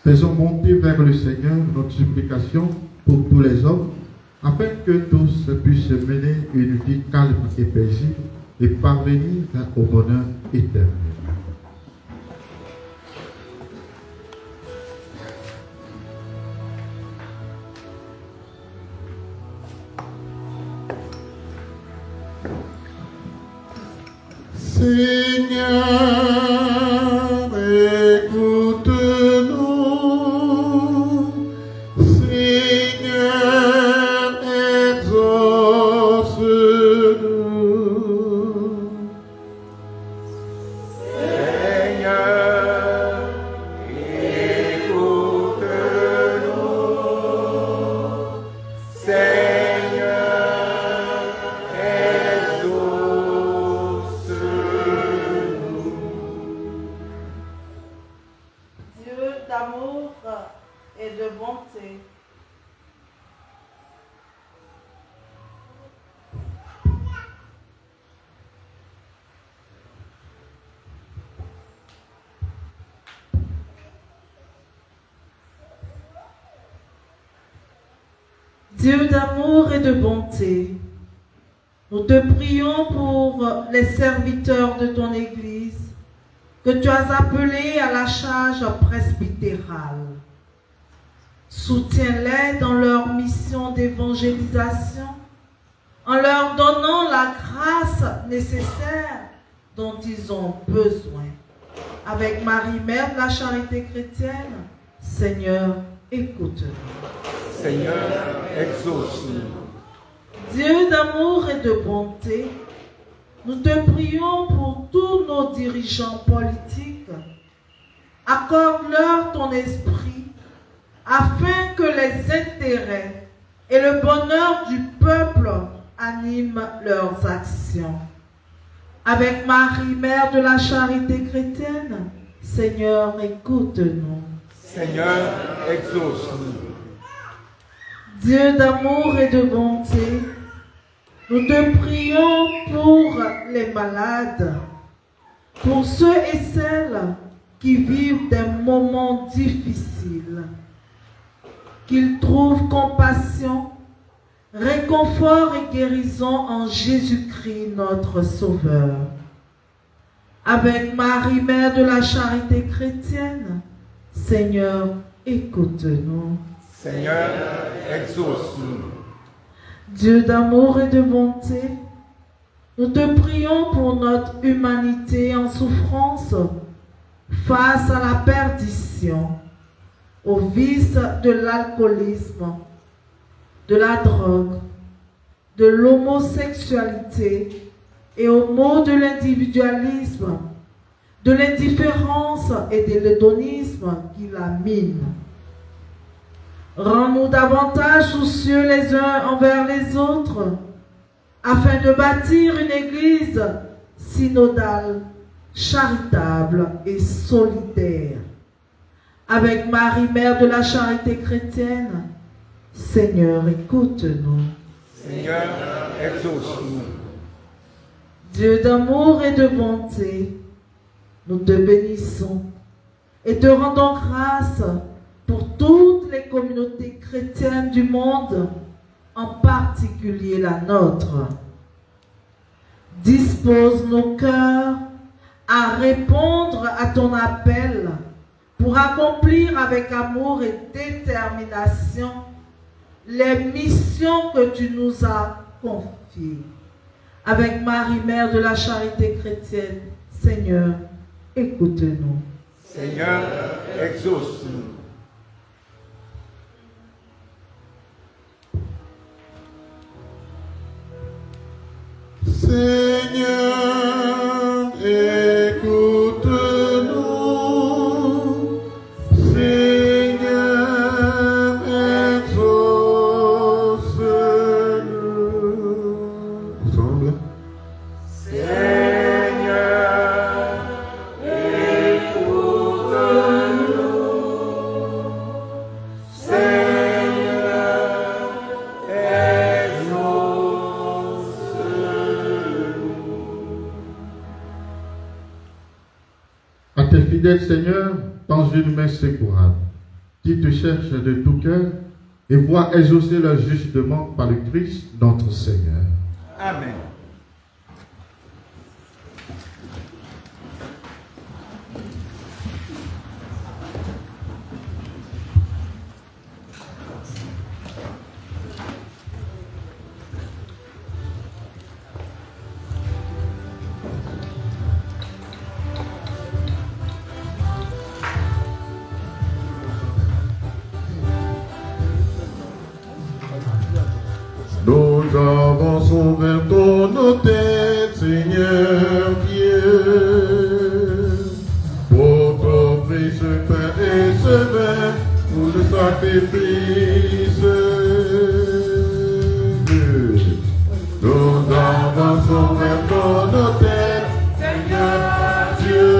faisons monter vers le Seigneur notre supplication pour tous les hommes, afin que tous puissent mener une vie calme et paisible et parvenir au bonheur éternel. Seigneur, écoute-nous. Seigneur, exauce-nous. Seigneur, écoute-nous. Seigneur, exauce-nous. Dieu d'amour et de bonté, Dieu d'amour et de bonté, nous te prions pour les serviteurs de ton Église que tu as appelés à la charge presbytérale. Soutiens-les dans leur mission d'évangélisation en leur donnant la grâce nécessaire dont ils ont besoin. Avec Marie, Mère de la Charité chrétienne, Seigneur, écoute-nous. Seigneur, exauce-nous. Dieu d'amour et de bonté, nous te prions pour tous nos dirigeants politiques. Accorde-leur ton esprit afin que les intérêts et le bonheur du peuple animent leurs actions. Avec Marie, Mère de la Charité chrétienne, Seigneur, écoute-nous. Seigneur, exauce-nous. Dieu d'amour et de bonté, nous te prions pour les malades, pour ceux et celles qui vivent des moments difficiles, qu'ils trouvent compassion, réconfort et guérison en Jésus-Christ, notre Sauveur. Avec Marie, Mère de la Charité chrétienne, Seigneur, écoute-nous. Seigneur, exauce-nous. Dieu d'amour et de bonté, nous te prions pour notre humanité en souffrance face à la perdition, au vice de l'alcoolisme, de la drogue, de l'homosexualité et aux maux de l'individualisme, de l'indifférence et de l'hédonisme qui la minent. Rends-nous davantage soucieux les uns envers les autres, afin de bâtir une église synodale, charitable et solidaire. Avec Marie, Mère de la Charité chrétienne, Seigneur, écoute-nous. Seigneur, exauce-nous. Dieu d'amour et de bonté, nous te bénissons et te rendons grâce pour toutes les communautés chrétiennes du monde, en particulier la nôtre. Dispose nos cœurs à répondre à ton appel pour accomplir avec amour et détermination les missions que tu nous as confiées. avec Marie, Mère de la charité chrétienne. Seigneur, écoute-nous. Seigneur, exauce-nous. Seigneur, écoute-nous. Seigneur, exauce-nous. Ensemble. Seigneur, écoute-nous. Seigneur, À tes fidèles, Seigneur, tends une main secourable, qui te cherchent de tout cœur et vois exaucer leur juste demande par le Christ, notre Seigneur. Amen. Nous avançons vers ton autel, Seigneur Dieu, pour t'offrir ce pain et ce vin pour le sacrifice. Nous avançons vers ton autel, Seigneur Dieu,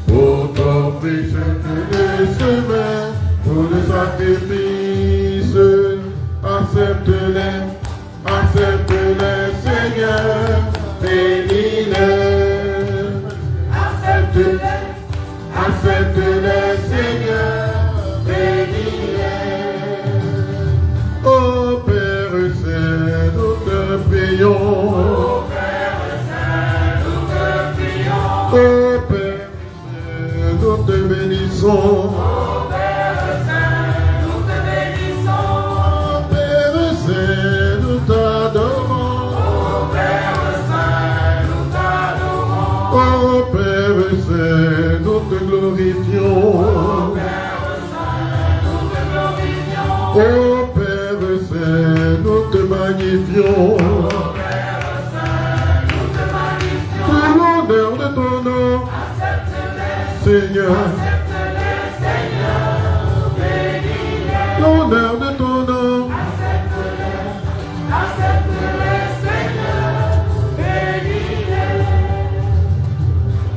pour t'offrir ce pain et ce vin pour le sacrifice. Accepte-les, accepte-les, Seigneur, bénis-les. Accepte-les, accepte-les, Seigneur, bénis-les. Oh Père Saint, nous te prions. Oh Père Saint, nous te prions. Oh Père Saint, nous te bénissons. Nous te glorifions. Oh Père Saint, nous te glorifions. Oh Père Saint, nous te magnifions. Oh Père Saint, nous te magnifions. Pour l'honneur de ton nom, accepte-les, Seigneur. Accepte-les, Seigneur, bénis-les. L'honneur de ton nom, accepte-les, accepte-les, Seigneur, bénis-les.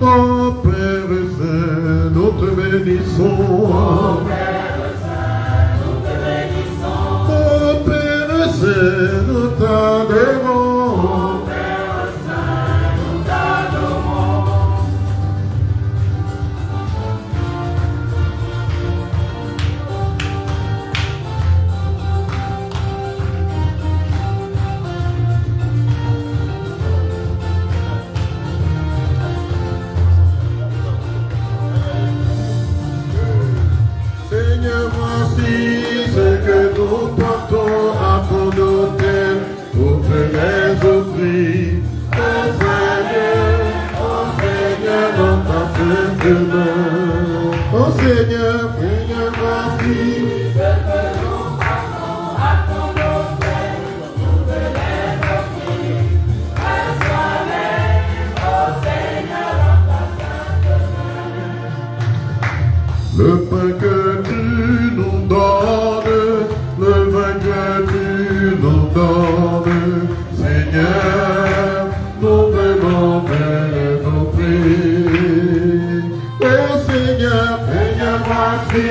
Oh Père Saint, nous te bénissons. Oh Père Saint, nous te bénissons. Oh Père Saint, nous t'adorons. Oh Père Saint, nous t'adorons. Seigneur, voici ce que nous portons à ton autel pour te les offrir. Oh Seigneur, dans ta sainte main. Oh Seigneur, Seigneur, voici ce que nous portons à ton autel pour te les offrir. Reçois-les, oh Seigneur, dans ta sainte main. Le pain que tu nous donnes, le vin que tu nous donnes, Seigneur, nous venons te les offrir. Oh Seigneur, Seigneur, voici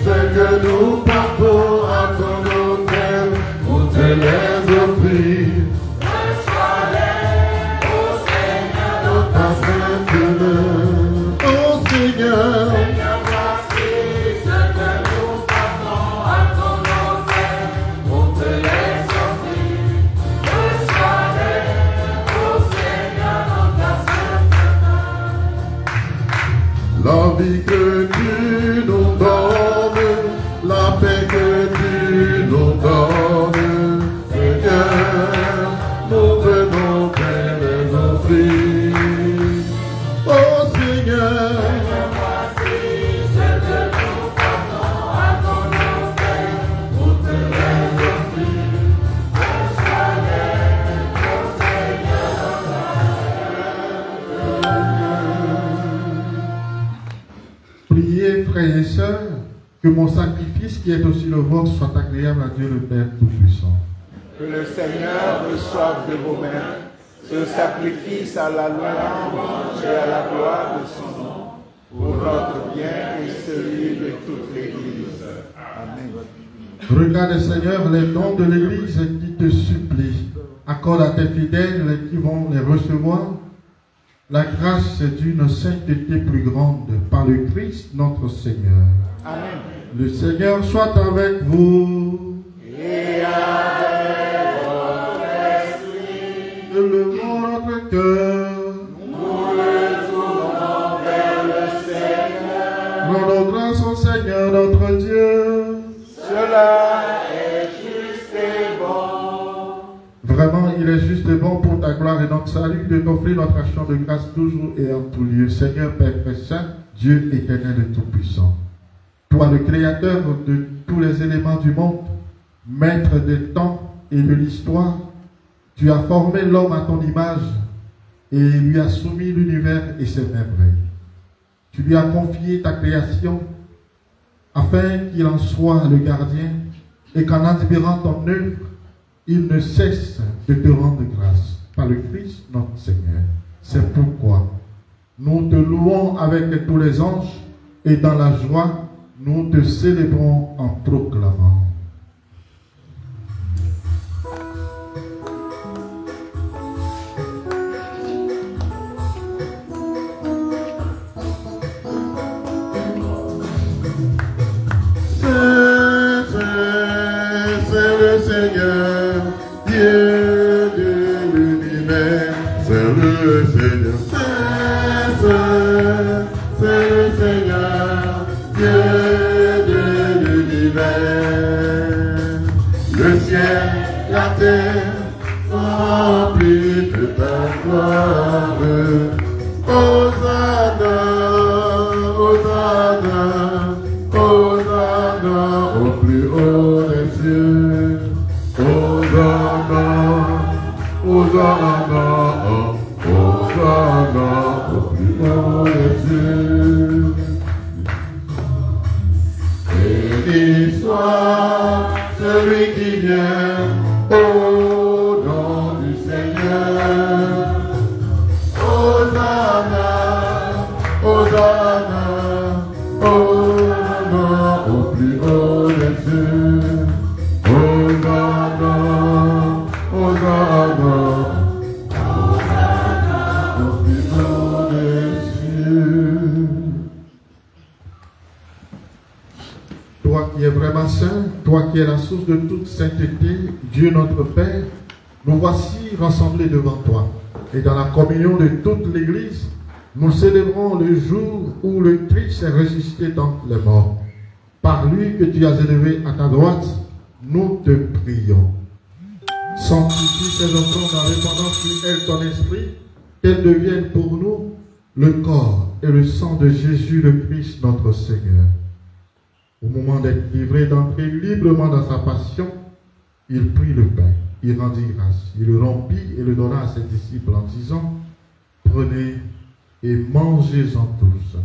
ce que nous portons à ton autel pour te les offrir. Reçois-les, oh Seigneur, dans ta sainte main. Oh Seigneur, la vie que tu nous donnes, la paix que tu nous donnes, sœurs, que mon sacrifice qui est aussi le vôtre soit agréable à Dieu le Père Tout-Puissant. Que le Seigneur reçoive de vos mains ce sacrifice à la louange et à la gloire de son nom, pour notre bien et celui de toute l'Église. Amen. Regarde, Seigneur, les dons de l'Église qui te supplient. Accorde à tes fidèles qui vont les recevoir la grâce d'une sainteté plus grande par le Christ notre Seigneur. Amen. Le Seigneur soit avec vous. Et avec votre esprit. Élevons notre cœur. Nous le tournons vers le Seigneur. Rendons grâce au Seigneur notre Dieu. Cela est juste et bon. Vraiment, il est juste et bon pour ta gloire et notre salut de t'offrir notre action de grâce toujours et en tout lieu. Seigneur Père très saint, Dieu éternel et tout-puissant. Toi, le créateur de tous les éléments du monde, maître des temps et de l'histoire, tu as formé l'homme à ton image et lui as soumis l'univers et ses merveilles. Tu lui as confié ta création afin qu'il en soit le gardien et qu'en admirant ton œuvre, il ne cesse de te rendre grâce par le Christ notre Seigneur. C'est pourquoi nous te louons avec tous les anges et dans la joie, nous te célébrons en proclamant. C'est le Seigneur, Dieu de l'univers. C'est le Seigneur, c'est le Seigneur, Dieu de l'univers. Le ciel, la terre, remplis de ta gloire. Hosanna, Hosanna, Hosanna au plus haut des cieux. Hosanna, Hosanna, Hosanna au plus haut des cieux. Béni soit celui qui vient au nom du Seigneur. Hosanna, Hosanna, Hosanna au plus haut des cieux. Hosanna, Hosanna, Hosanna au plus haut des cieux. Toi qui es vraiment saint, toi qui es la source de toute sainteté, Dieu notre Père, nous voici rassemblés devant toi. Et dans la communion de toute l'Église, nous célébrons le jour où le Christ est ressuscité d'entre les morts. Par lui que tu as élevé à ta droite, nous te prions. Sanctifie ces offrandes en répandant sur elles ton esprit, qu'elles deviennent pour nous le corps et le sang de Jésus le Christ notre Seigneur. Au moment d'être livré d'entrer librement dans sa passion, il prit le pain, il rendit grâce, il le rompit et le donna à ses disciples en disant, prenez et mangez-en tous.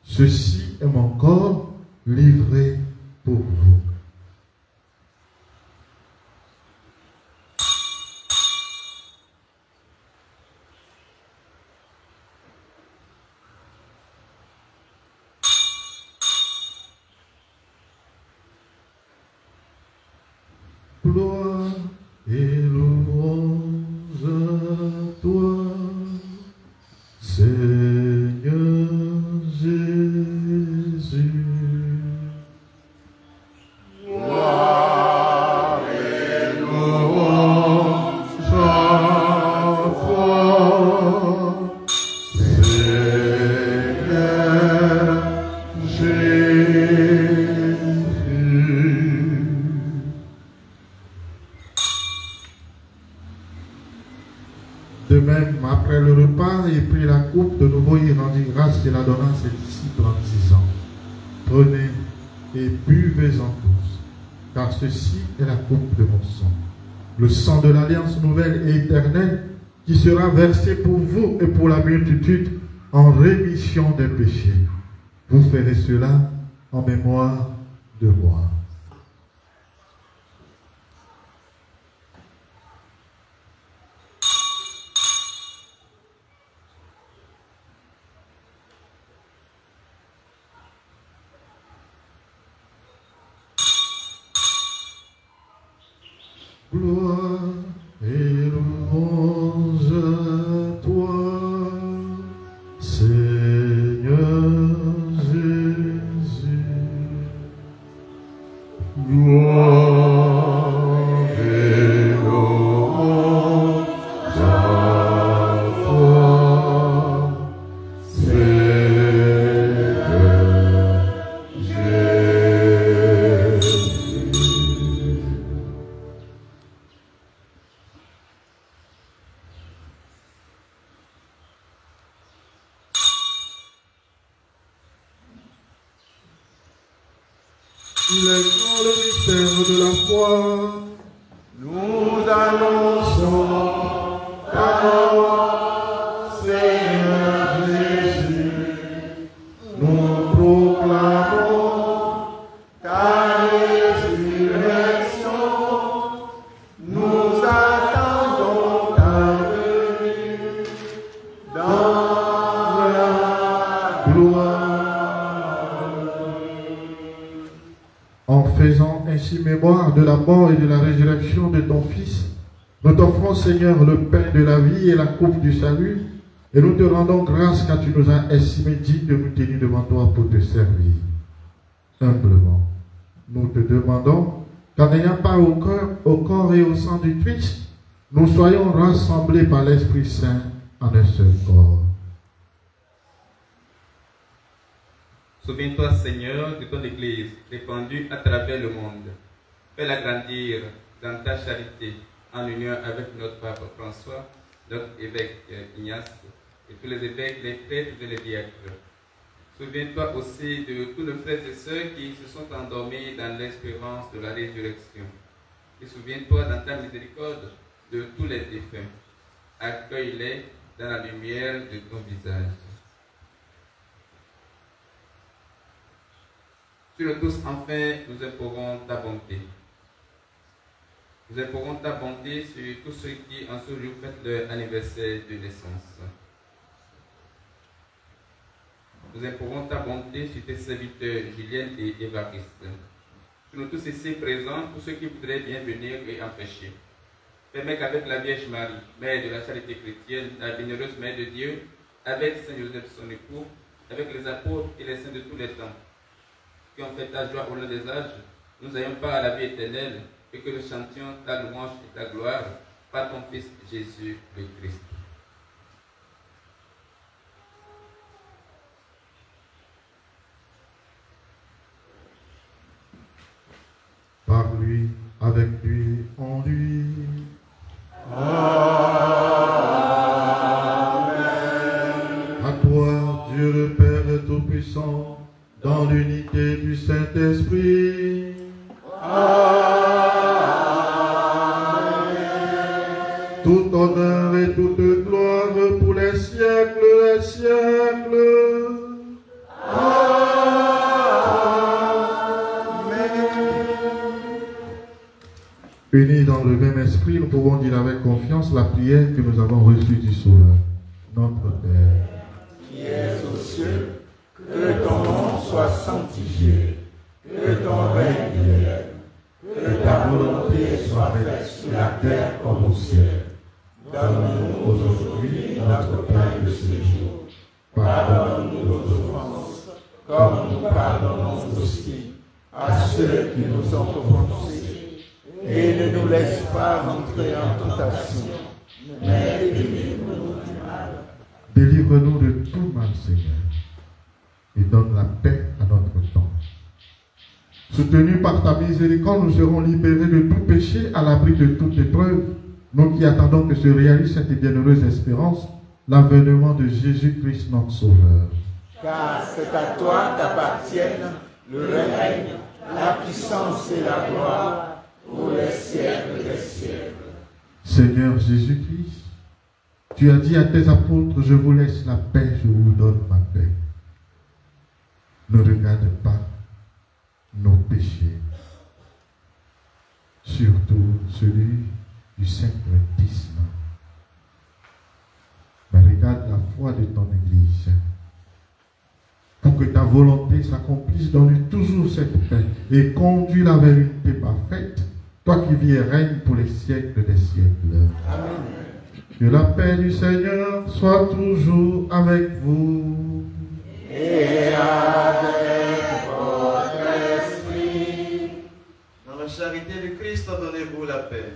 Ceci est mon corps livré pour vous. Gloire et louange à toi, Seigneur Jésus. Gloire Et louange à toi, Seigneur Jésus. De même, après le repas, il prit la coupe, de nouveau il rendit grâce et la donna à ses disciples en disant, prenez et buvez-en tous, car ceci est la coupe de mon sang, le sang de l'alliance nouvelle et éternelle, qui sera versé pour vous et pour la multitude en rémission des péchés. Vous ferez cela en mémoire de moi. Gloire et louange à toi, Seigneur Jésus. Gloire et louange à toi, Seigneur Jésus. Il est grand le mystère de la foi. Nous annonçons ta mort, Seigneur Jésus. Nous proclamons Ta résurrection. Nous attendons ta venue dans la gloire. En faisant ainsi mémoire de la mort et de la résurrection de ton Fils, nous t'offrons, Seigneur, le pain de la vie et la coupe du salut, et nous te rendons grâce car tu nous as estimés dignes de nous tenir devant toi pour te servir. Humblement, nous te demandons qu'en n'ayant pas au corps et au sang du Christ, nous soyons rassemblés par l'Esprit Saint en un seul corps. Souviens-toi, Seigneur, de ton Église répandue à travers le monde. Fais-la grandir dans ta charité, en union avec notre pape François, notre évêque Ignace, et tous les évêques, les prêtres et les diacres. Souviens-toi aussi de tous nos frères et sœurs qui se sont endormis dans l'espérance de la résurrection. Et souviens-toi dans ta miséricorde de tous les défunts. Accueille-les dans la lumière de ton visage. Sur nous tous, enfin, nous implorons ta bonté. Nous implorons ta bonté sur tous ceux qui, en ce jour, fêtent leur anniversaire de naissance. Nous implorons ta bonté sur tes serviteurs, Julien et Évariste. Sur nous tous ici présents, tous ceux qui voudraient bien venir et empêcher. Permets qu'avec la Vierge Marie, Mère de la charité chrétienne, la bienheureuse Mère de Dieu, avec Saint Joseph son époux, avec les apôtres et les saints de tous les temps, qui ont fait ta joie au long des âges, nous ayons part à la vie éternelle, et que nous chantions ta louange et ta gloire par ton Fils Jésus le Christ. Par lui, avec lui, en lui. Amen. À toi, Dieu le Père Tout-Puissant, dans l'unité du Saint-Esprit. Amen. Tout honneur et toute gloire pour les siècles des siècles. Unis dans le même esprit, nous pouvons dire avec confiance la prière que nous avons reçue du Sauveur. Notre Père, Qui es aux cieux, que ton nom soit sanctifié, que ton règne vienne, que ta volonté soit faite sur la terre comme au ciel. Donne-nous aujourd'hui notre pain de ce jour. Pardonne-nous nos offenses, comme nous pardonnons aussi à ceux qui nous ont offensés. Et ne nous laisse pas entrer en tentation, mais délivre-nous du mal. délivre-nous de tout mal, Seigneur, et donne la paix à notre temps. Soutenus par ta miséricorde, nous serons libérés de tout péché, à l'abri de toute épreuve, nous qui attendons que se réalise cette bienheureuse espérance, l'avènement de Jésus-Christ notre Sauveur. Car c'est à toi qu'appartiennent le règne, la puissance et la gloire pour les siècles des siècles. Seigneur Jésus-Christ, tu as dit à tes apôtres, je vous laisse la paix, je vous donne ma paix. Ne regarde pas péché, surtout celui du syncrétisme. Mais regarde la foi de ton Église. Pour que ta volonté s'accomplisse, donne-lui toujours cette paix et conduis-la vers une paix parfaite, toi qui vis et règnes pour les siècles des siècles. Amen. Que la paix du Seigneur soit toujours avec vous. Et avec votre esprit. Dans la charité du Christ, donnez-vous la paix.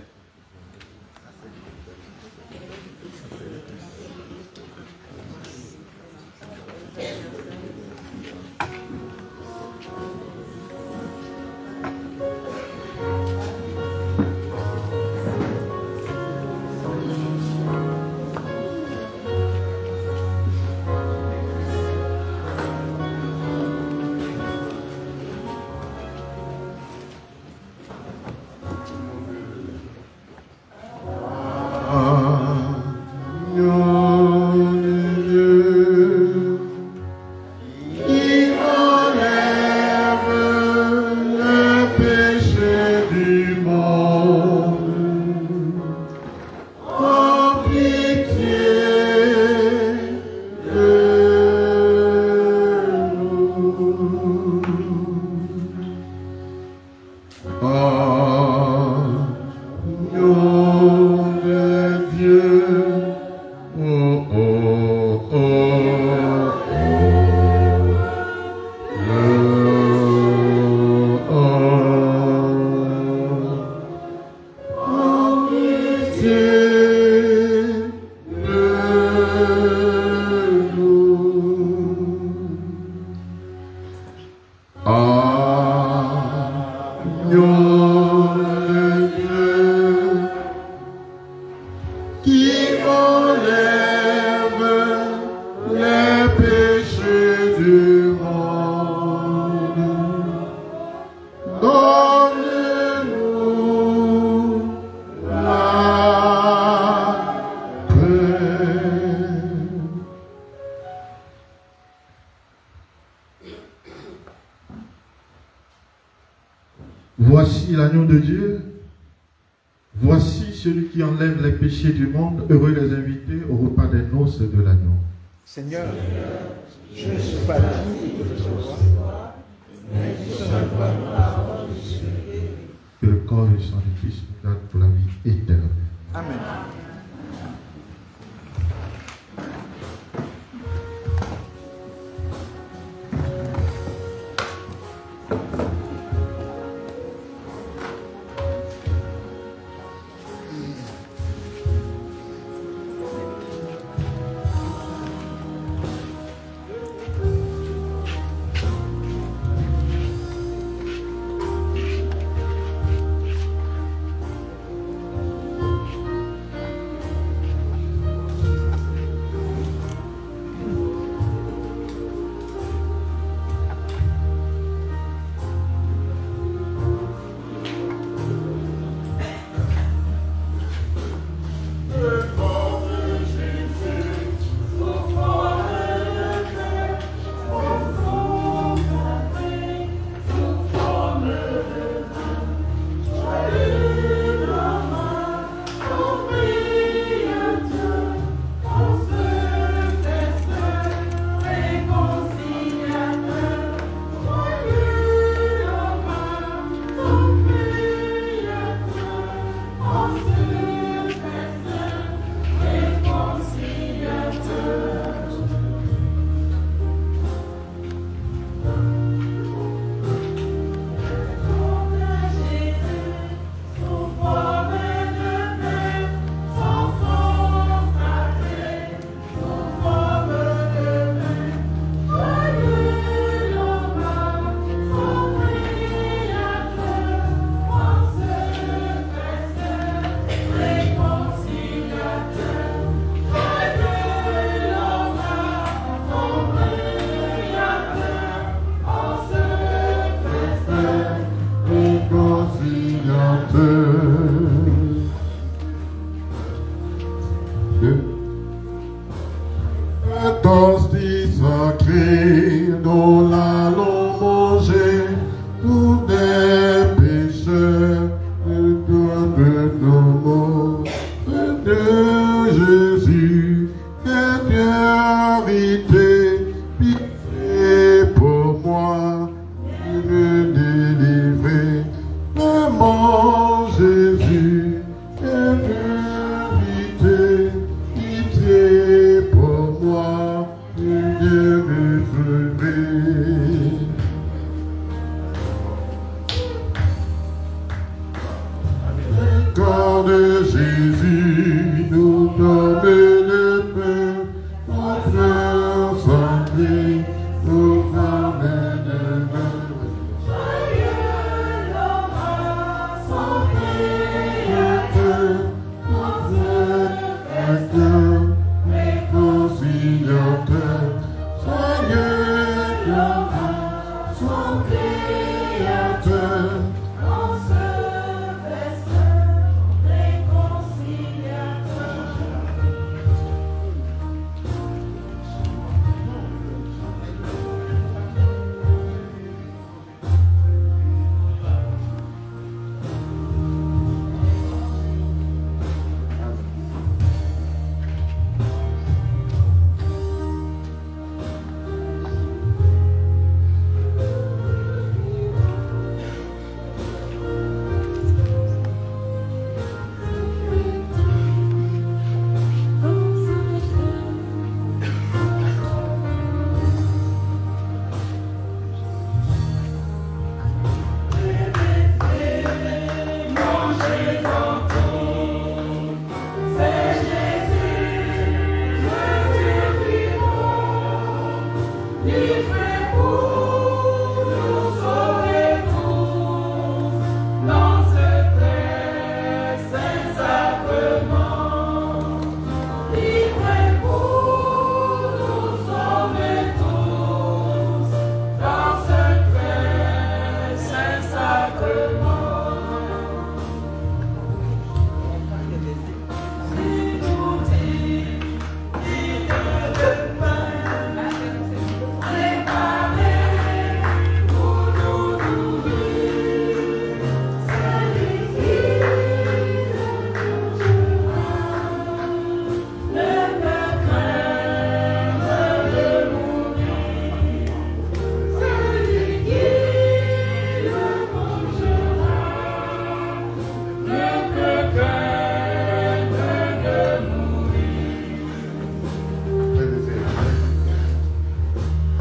Voici l'agneau de Dieu. Voici celui qui enlève les péchés du monde. Heureux les invités au repas des noces de l'agneau. Seigneur, je ne suis pas digne de te recevoir, mais je serai vraiment la parole du Seigneur. Que le corps et le sang du Christ nous gardent pour la vie éternelle. Amen.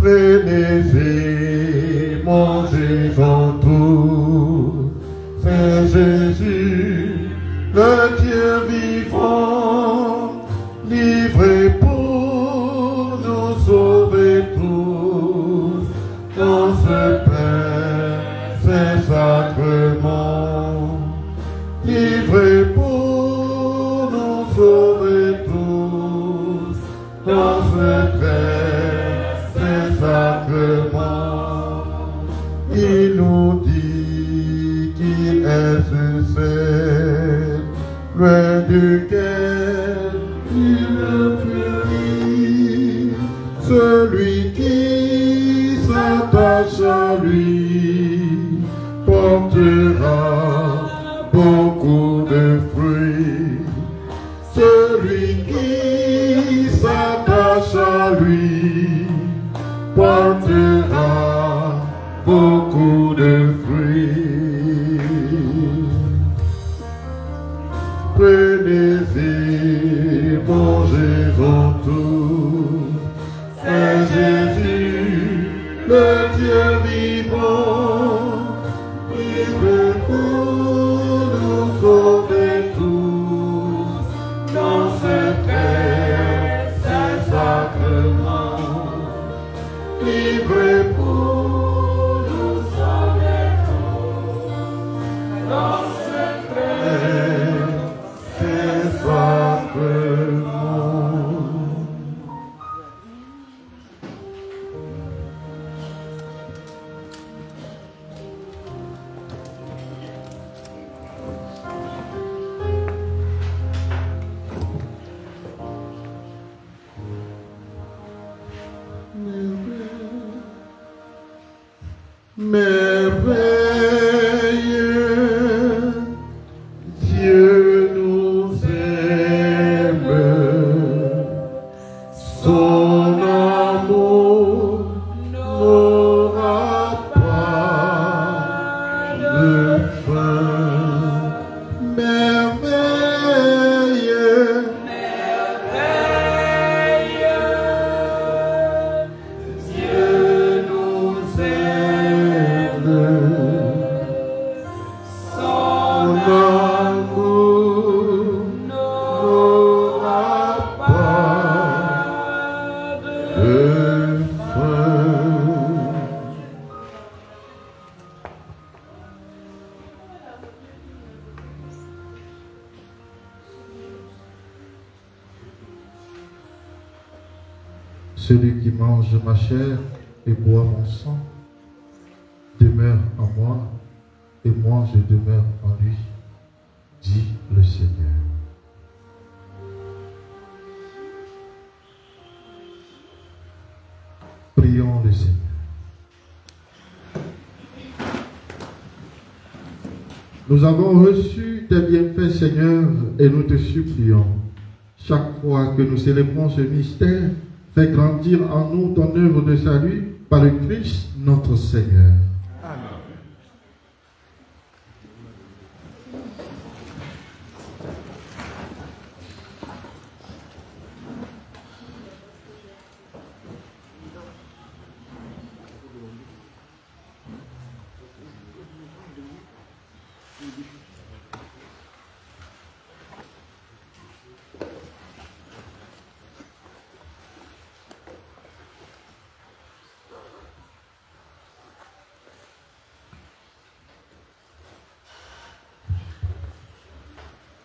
Prenez-y, mangez-en tout, c'est Jésus, le Dieu vivant, livré pour nous sauver tous, dans ce pain, ces sacrements, livré pour nous sauver tous, dans ce pain, sacrement, il nous dit qu'il est ce ciel, loin duquel il fuit, celui qui s'attache à lui portera beaucoup de fruits, celui qui s'attache à lui portera beaucoup de fruits. Prenez-y, mangez-en tout, c'est Jésus, le Dieu vivant, livré pour nous sauver tous, dans ce très saint sacrement. Livré pour nous sauver tous, dans ce très saint sacrement. Merveilleux, Dieu nous aime, son amour n'aura pas de fin. Merveilleux, Dieu nous aime, son amour n'aura pas de fin. Celui qui mange ma chair et boit mon sang demeure en moi et moi je demeure en lui, dit le Seigneur. Prions le Seigneur. Nous avons reçu tes bienfaits, Seigneur, et nous te supplions. Chaque fois que nous célébrons ce mystère, fais grandir en nous ton œuvre de salut par le Christ notre Seigneur. Amen.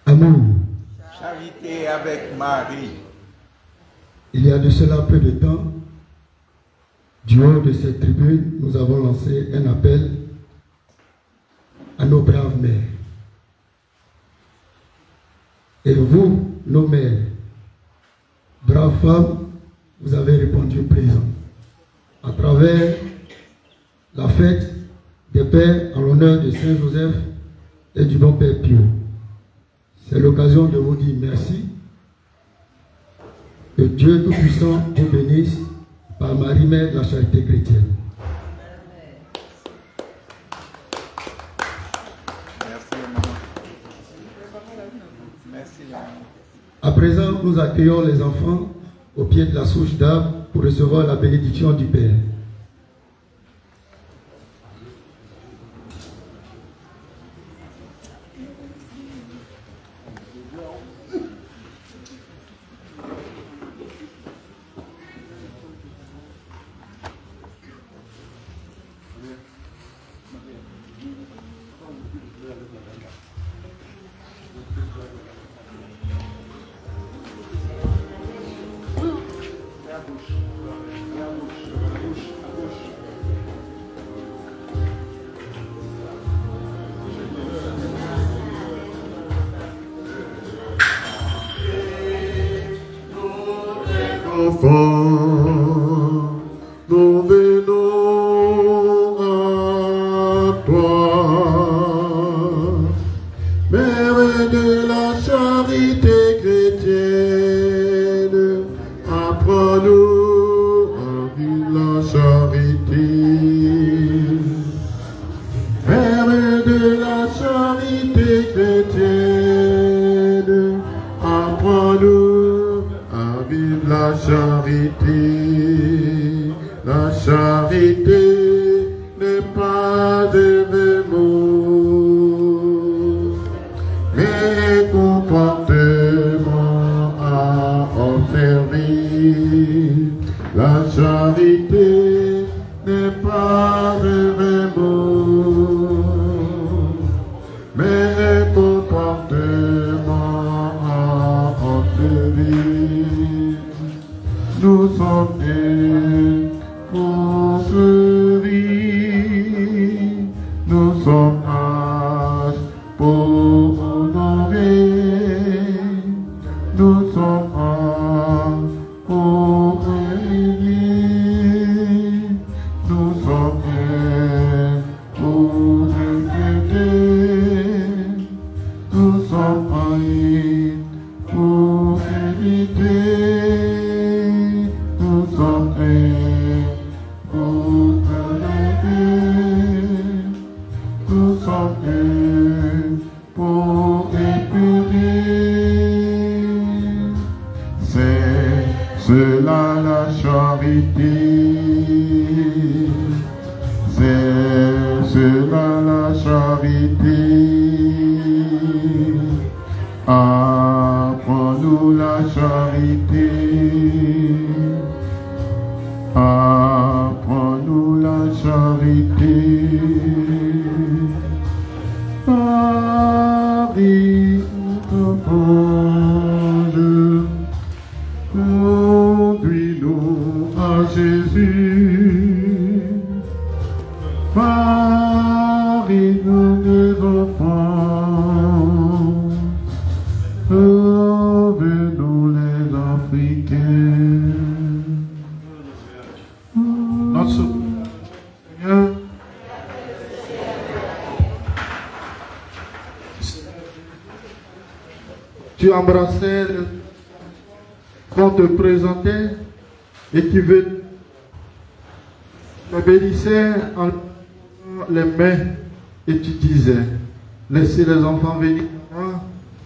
Amour. Charité avec Marie. Il y a de cela peu de temps, du haut de cette tribune, nous avons lancé un appel à nos braves mères. Et vous, nos mères, braves femmes, vous avez répondu présent à travers la fête des pères en l'honneur de Saint Joseph et du bon Père Pio. C'est l'occasion de vous dire merci. Que Dieu Tout-Puissant vous bénisse par Marie, Mère de la Charité chrétienne. Merci, maman. Merci, maman. À présent, nous accueillons les enfants au pied de la souche d'arbre pour recevoir la bénédiction du Père. Enfants, nous venons à toi, Mère de la charité chrétienne, apprends-nous à vivre la charité. Mère de la charité chrétienne, apprends-nous à vivre la charité. La charité n'est pas de mots, mais comportement à observer. La charité n'est pas de mots, mais comportement à observer. Nous sommes construits, nous sommes âges pour honorer, nous sommes âges pour aimer, nous sommes pour respecter, nous sommes pour éviter. Nous sommes pour élever, nous sommes pour épurer. C'est cela la charité, c'est cela la charité. Apprends-nous la charité. Apprends-nous la charité. Marie, notre ange, conduis-nous à Jésus. Marie, nous tu embrassais qu'on te présentait et qui te bénissait en les mains et tu disais, laissez les enfants venir à moi,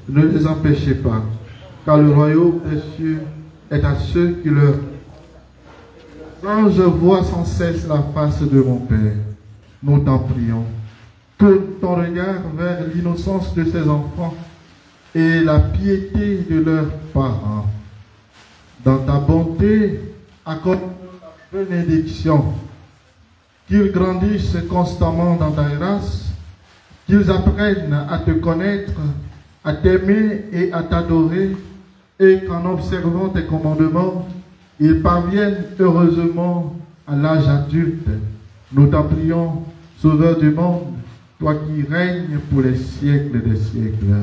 ne les empêchez pas, car le royaume des cieux est à ceux qui leur... Quand je vois sans cesse la face de mon Père, nous t'en prions. Tourne ton regard vers l'innocence de ces enfants et la piété de leurs parents. Dans ta bonté, accorde la bénédiction, qu'ils grandissent constamment dans ta grâce, qu'ils apprennent à te connaître, à t'aimer et à t'adorer, et qu'en observant tes commandements, ils parviennent heureusement à l'âge adulte. Nous t'en prions, Sauveur du monde, toi qui règnes pour les siècles des siècles.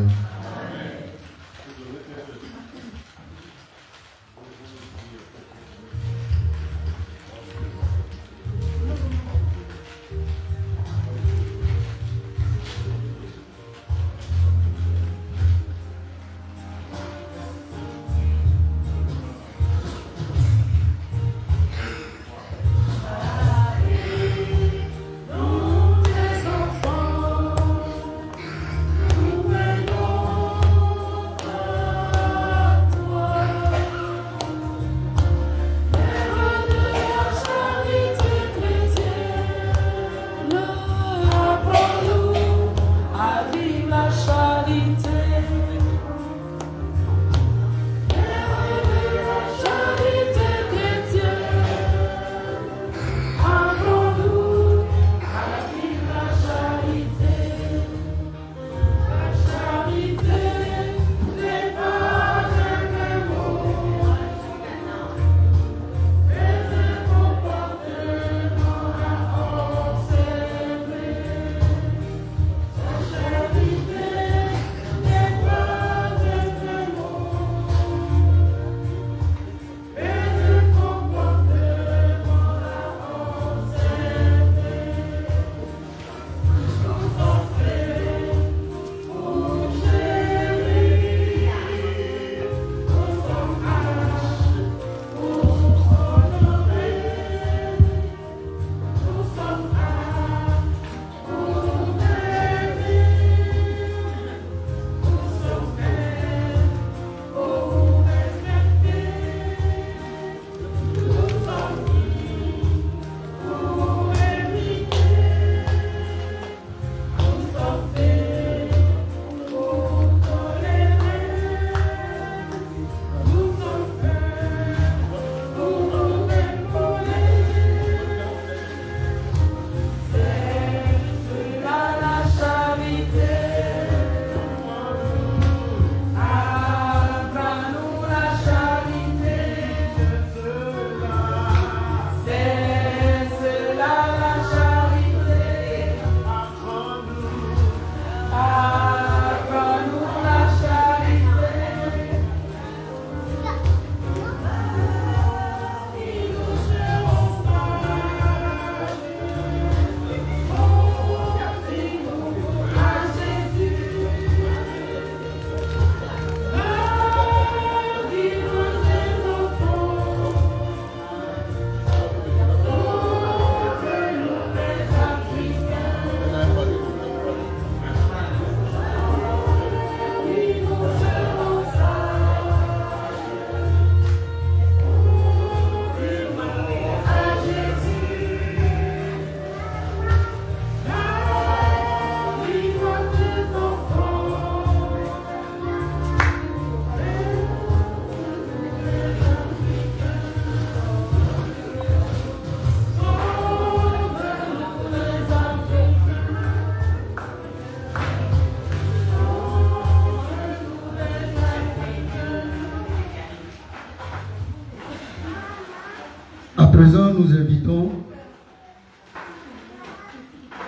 À présent, nous invitons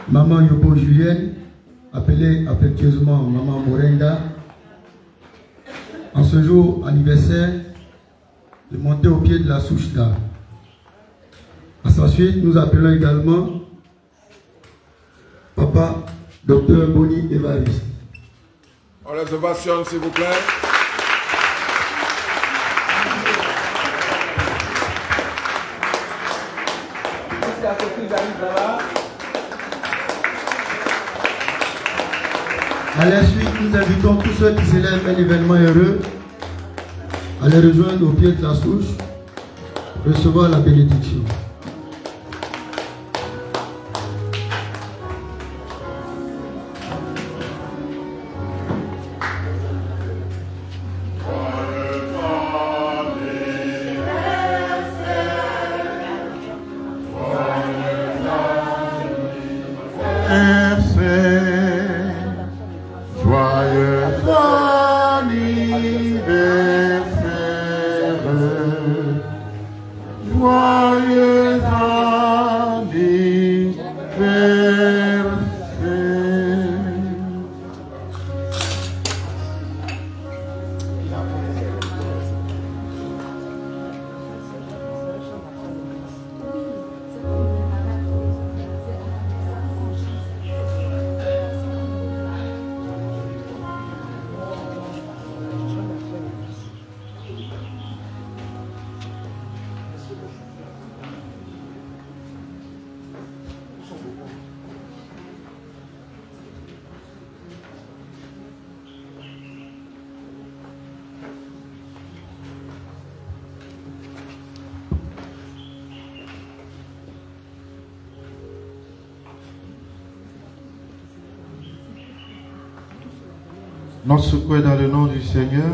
Maman Yobo Julienne, appelée affectueusement Maman Morenda, en ce jour anniversaire, de monter au pied de la souche d'art. À sa suite, nous appelons également Papa Dr Boni Evariste. On les ovationne, s'il vous plaît. à ce qu'ils arrivent là-bas. À la suite, nous invitons tous ceux qui célèbrent un événement heureux à les rejoindre au pied de la souche, recevoir la bénédiction. Notre secours est dans le nom du Seigneur.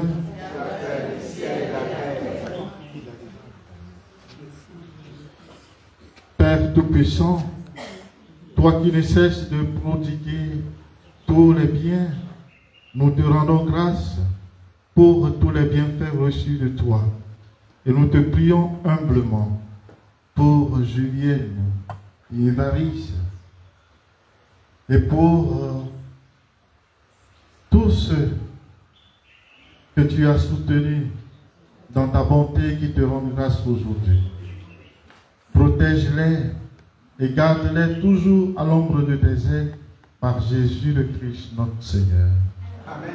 Père Tout-Puissant, toi qui ne cesses de prodiguer tous les biens, nous te rendons grâce pour tous les bienfaits reçus de toi. Et nous te prions humblement pour Julienne et Évariste et pour tous ceux que tu as soutenus dans ta bonté qui te rendent grâce aujourd'hui. Protège-les et garde-les toujours à l'ombre de tes ailes par Jésus le Christ, notre Seigneur. Amen.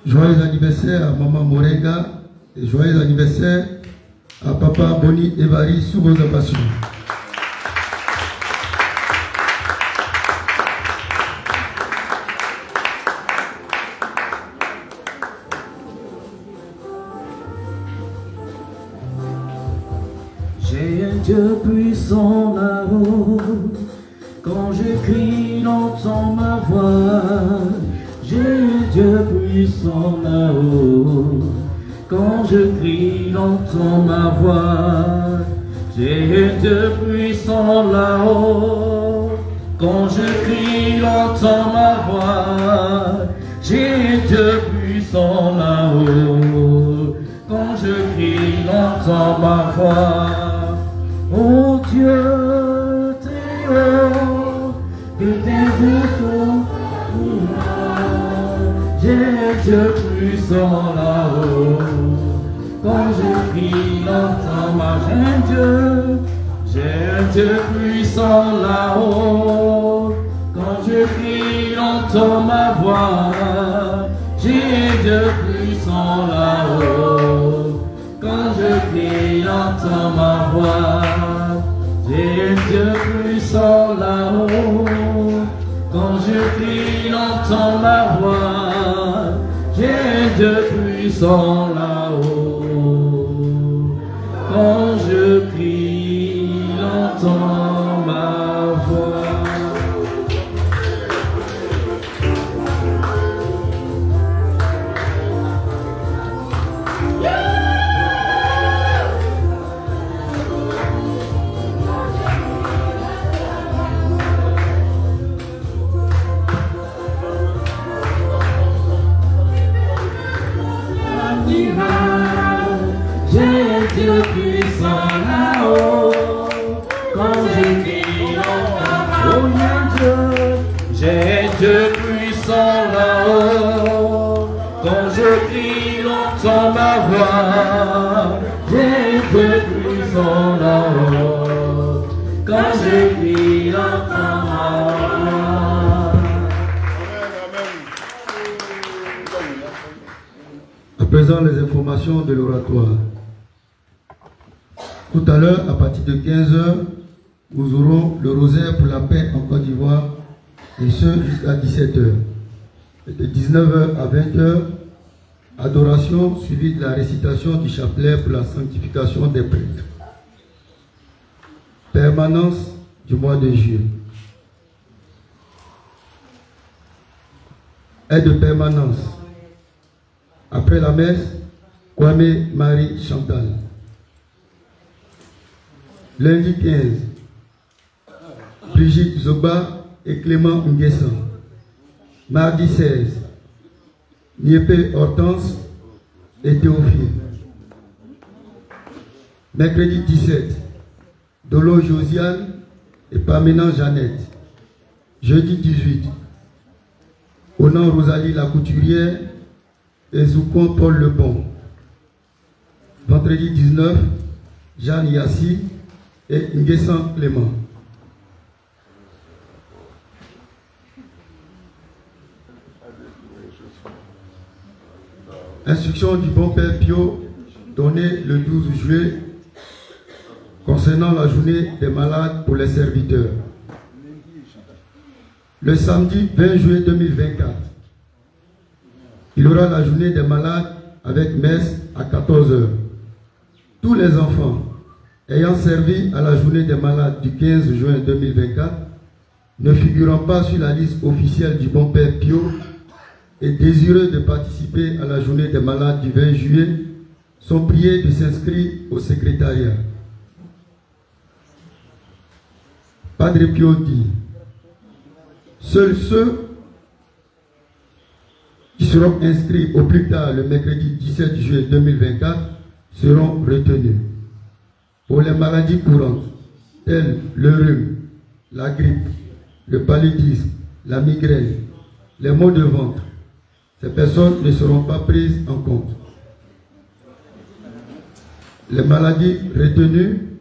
Joyeux anniversaire à Maman Morenga et joyeux anniversaire à Papa Boni Évariste sous vos passions. J'ai un Dieu puissant là-haut, quand je crie, il entend ma voix. J'ai un Dieu puissant là-haut, quand je crie, il entend ma voix. J'ai un Dieu puissant là-haut, quand je crie, il entend ma voix. J'ai un Dieu puissant là-haut, quand je crie, il entend ma voix. Oh Dieu, très haut, que tes boutons, j'ai un Dieu puissant là-haut, quand je crie, il entend ma voix. J'ai un Dieu puissant là-haut, quand je crie, il entend ma voix. J'ai un Dieu puissant là-haut, quand je crie, il entend ma voix. J'ai un Dieu puissant là-haut, puissant là-haut. Quand je crie, entends ma voix. J'ai Dieu puissant là-haut, quand je crie l'entends. Oh mon Dieu, j'ai Dieu puissant là-haut, quand je crie l'entends ma voix. J'ai Dieu puissant là-haut, quand je crie l'entends ma voix. À présent, les informations de l'oratoire. Tout à l'heure, à partir de 15h, nous aurons le rosaire pour la paix en Côte d'Ivoire, et ce jusqu'à 17h. Et de 19h à 20h, adoration suivie de la récitation du chapelet pour la sanctification des prêtres. Permanence du mois de juillet. Aide de permanence. Après la messe, Kwame Marie Chantal. Lundi 15, Brigitte Zoba et Clément Nguessan. Mardi 16, Niépé Hortense et Théophile. Mercredi 17, Dolo Josiane et Pamena Jeannette. Jeudi 18, Onan Rosalie la Couturière et Zoukon Paul Lebon. Vendredi 19, Jeanne Yassi et Nguessan Clément. Instruction du bon Père Pio donnée le 12 juillet concernant la journée des malades pour les serviteurs. Le samedi 20 juillet 2024, il y aura la journée des malades avec messe à 14h. Tous les enfants ayant servi à la journée des malades du 15 juin 2024, ne figurant pas sur la liste officielle du bon Père Pio et désireux de participer à la journée des malades du 20 juillet, sont priés de s'inscrire au secrétariat. Padre Pio dit, seuls ceux qui seront inscrits au plus tard le mercredi 17 juillet 2024 seront retenus. Pour les maladies courantes, telles le rhume, la grippe, le paludisme, la migraine, les maux de ventre, ces personnes ne seront pas prises en compte. Les maladies retenues,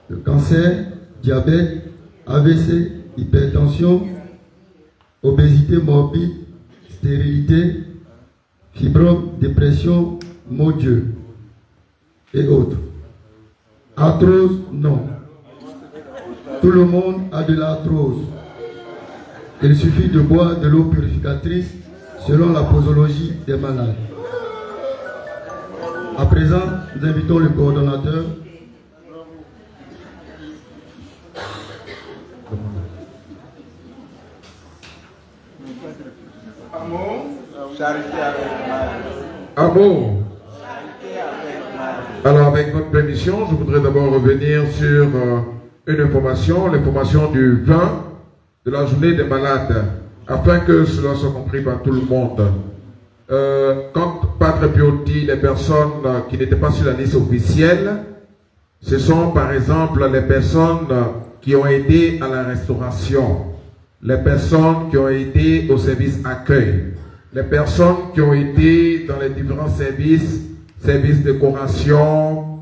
le cancer, diabète, AVC, hypertension, obésité morbide, stérilité, fibrome, dépression, maux d'yeux et autres. Arthrose, non. Tout le monde a de l'arthrose. Il suffit de boire de l'eau purificatrice selon la posologie des malades. À présent, nous invitons le coordonnateur. Amour, charité avec Marie. Amour. Alors, avec votre permission, je voudrais d'abord revenir sur une information, l'information du 20 de la journée des malades, afin que cela soit compris par tout le monde. Quand Padre Pio dit les personnes qui n'étaient pas sur la liste officielle, ce sont par exemple les personnes qui ont aidé à la restauration, les personnes qui ont aidé au service accueil, les personnes qui ont aidé dans les différents services décoration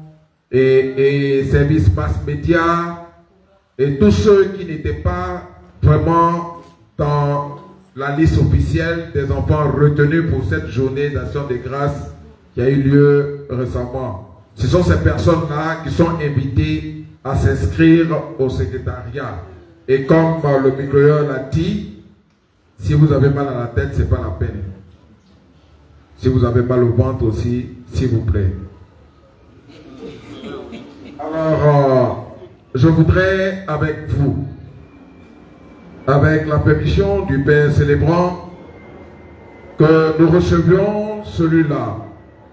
et services mass média, et tous ceux qui n'étaient pas vraiment dans la liste officielle des enfants retenus pour cette journée d'action de grâce qui a eu lieu récemment. Ce sont ces personnes-là qui sont invitées à s'inscrire au secrétariat. Et comme le microphone l'a dit, si vous avez mal à la tête, ce n'est pas la peine. Si vous avez mal au ventre aussi, s'il vous plaît. Alors, je voudrais avec vous, avec la permission du Père célébrant, que nous recevions celui-là,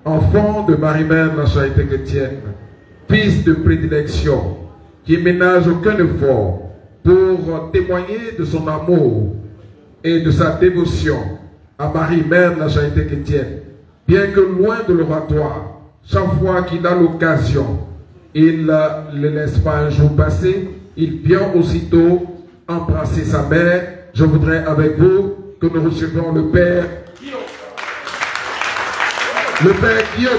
enfant de Marie-Mère de la Charité chrétienne, fils de prédilection, qui ménage aucun effort pour témoigner de son amour et de sa dévotion à Marie-Mère de la Charité chrétienne, bien que loin de l'oratoire, chaque fois qu'il a l'occasion, il ne le laisse pas un jour passer, il vient aussitôt embrasser sa mère. Je voudrais avec vous que nous recevions le Père Guillaume. Le Père Guillaume.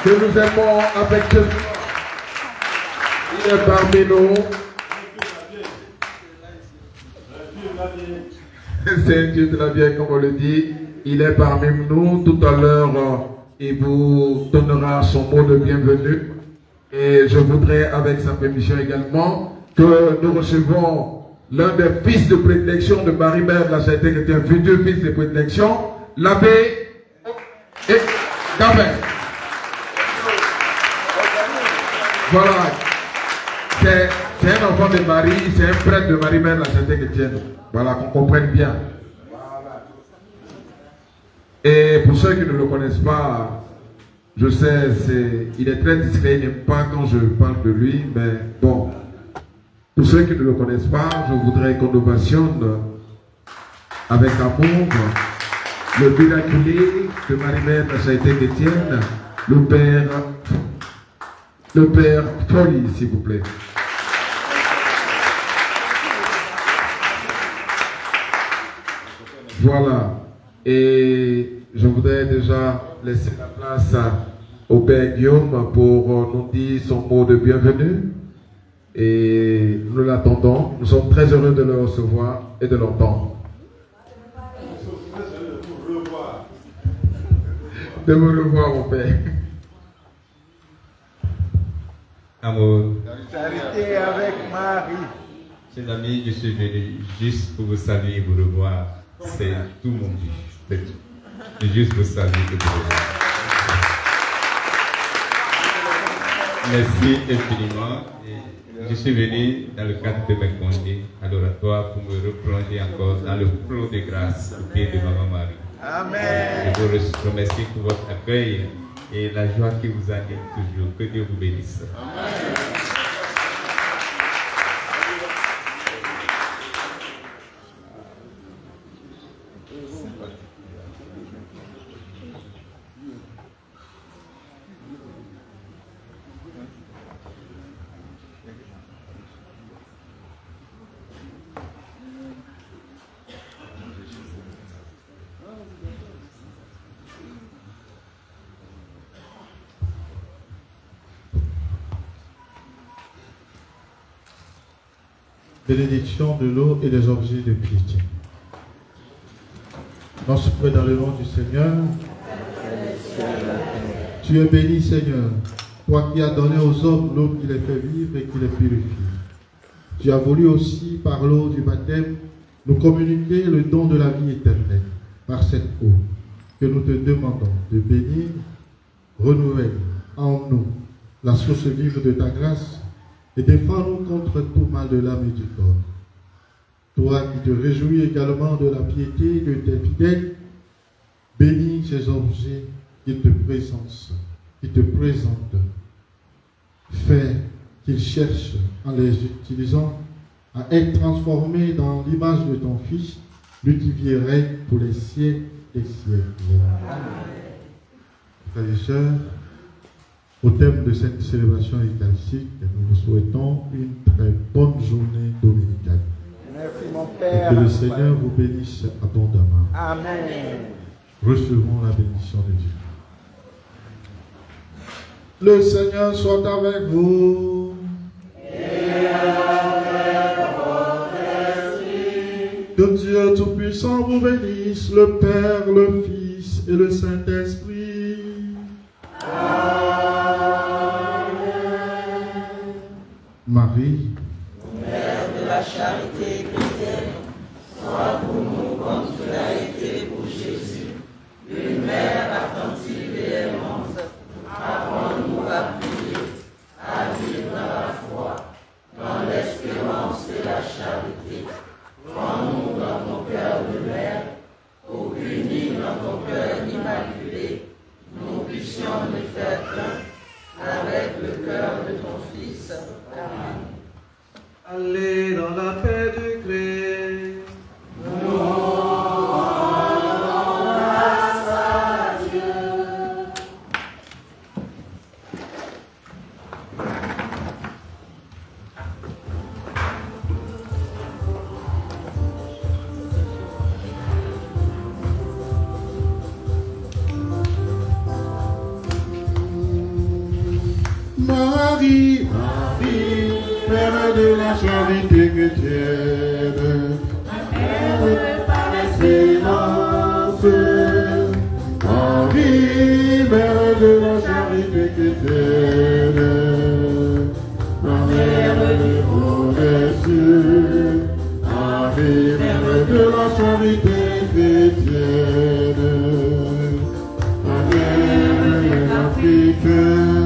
Que nous aimons affectueusement. Il est parmi nous. C'est un Dieu de la vie, comme on le dit. Il est parmi nous. Tout à l'heure, il vous donnera son mot de bienvenue. Et je voudrais, avec sa permission également, que nous recevons l'un des fils de prédilection de Marie-Mère de la Charité, qui était un futur fils de prédilection, l'abbé et Gabin. Voilà. C'est un enfant de Marie, c'est un prêtre de Marie-Mère de la Charité chrétienne. Voilà, qu'on comprenne bien. Et pour ceux qui ne le connaissent pas, je sais, il est très discret, il n'aime pas quand je parle de lui, mais bon. Pour ceux qui ne le connaissent pas, je voudrais qu'on ovationne avec amour le miraculé de Marie-Mère de la Charité chrétienne, le Père Folie, s'il vous plaît. Voilà. Et je voudrais déjà laisser la place au Père Guillaume pour nous dire son mot de bienvenue. Et nous l'attendons. Nous sommes très heureux de le recevoir et de l'entendre. De vous revoir, mon Père. Amour. Charité avec Marie. Chers amis, je suis venu juste pour vous saluer et vous revoir. C'est tout mon but. C'est tout. C'est juste vous saluer et vous revoir. Merci infiniment. Et je suis venu dans le cadre de mes congés à l'oratoire pour me replonger encore dans le flot de grâce au pied de Maman Marie. Amen. Je vous remercie pour votre accueil et la joie qui vous anime toujours. Que Dieu vous bénisse. Amen. Bénédiction de l'eau et des objets de piété. Dans ce près dans le nom du Seigneur, tu es béni, Seigneur, toi qui as donné aux hommes l'eau qui les fait vivre et qui les purifie. Tu as voulu aussi, par l'eau du baptême, nous communiquer le don de la vie éternelle par cette eau que nous te demandons de bénir, renouvelle en nous la source vive de ta grâce et défends-nous contre tout mal de l'âme et du corps. Toi qui te réjouis également de la piété de tes fidèles, bénis ces objets qui te présentent. Fais qu'ils cherchent, en les utilisant, à être transformés dans l'image de ton Fils, lui qui vierait pour les siècles des siècles. Frères et sœurs, au thème de cette célébration eucharistique, nous vous souhaitons une très bonne journée dominicale. Merci mon Père. Et que le Seigneur vous bénisse abondamment. Amen. Recevons la bénédiction de Dieu. Le Seigneur soit avec vous. Et avec votre esprit. Que Dieu Tout-Puissant vous bénisse, le Père, le Fils et le Saint-Esprit. Amen. Marie, Mère de la la charité chrétienne, sois pour nous comme tu l'as été pour Jésus, une mère attentive et aimante. Apprends-nous à prier, à vivre dans la foi, dans l'espérance et la charité. Prends-nous dans ton cœur de mère, pour qu'unis dans ton cœur immaculé, nous puissions nous faire un avec le cœur de ton Fils. Amen. Allez dans la paix du Christ. Nous rendons grâce à Dieu. Marie, Marie, Mère de la charité chrétienne, Mère par excellence. Marie, Mère de la charité chrétienne, Mère du haut des cieux. Marie, Mère de la charité chrétienne, Mère africaine.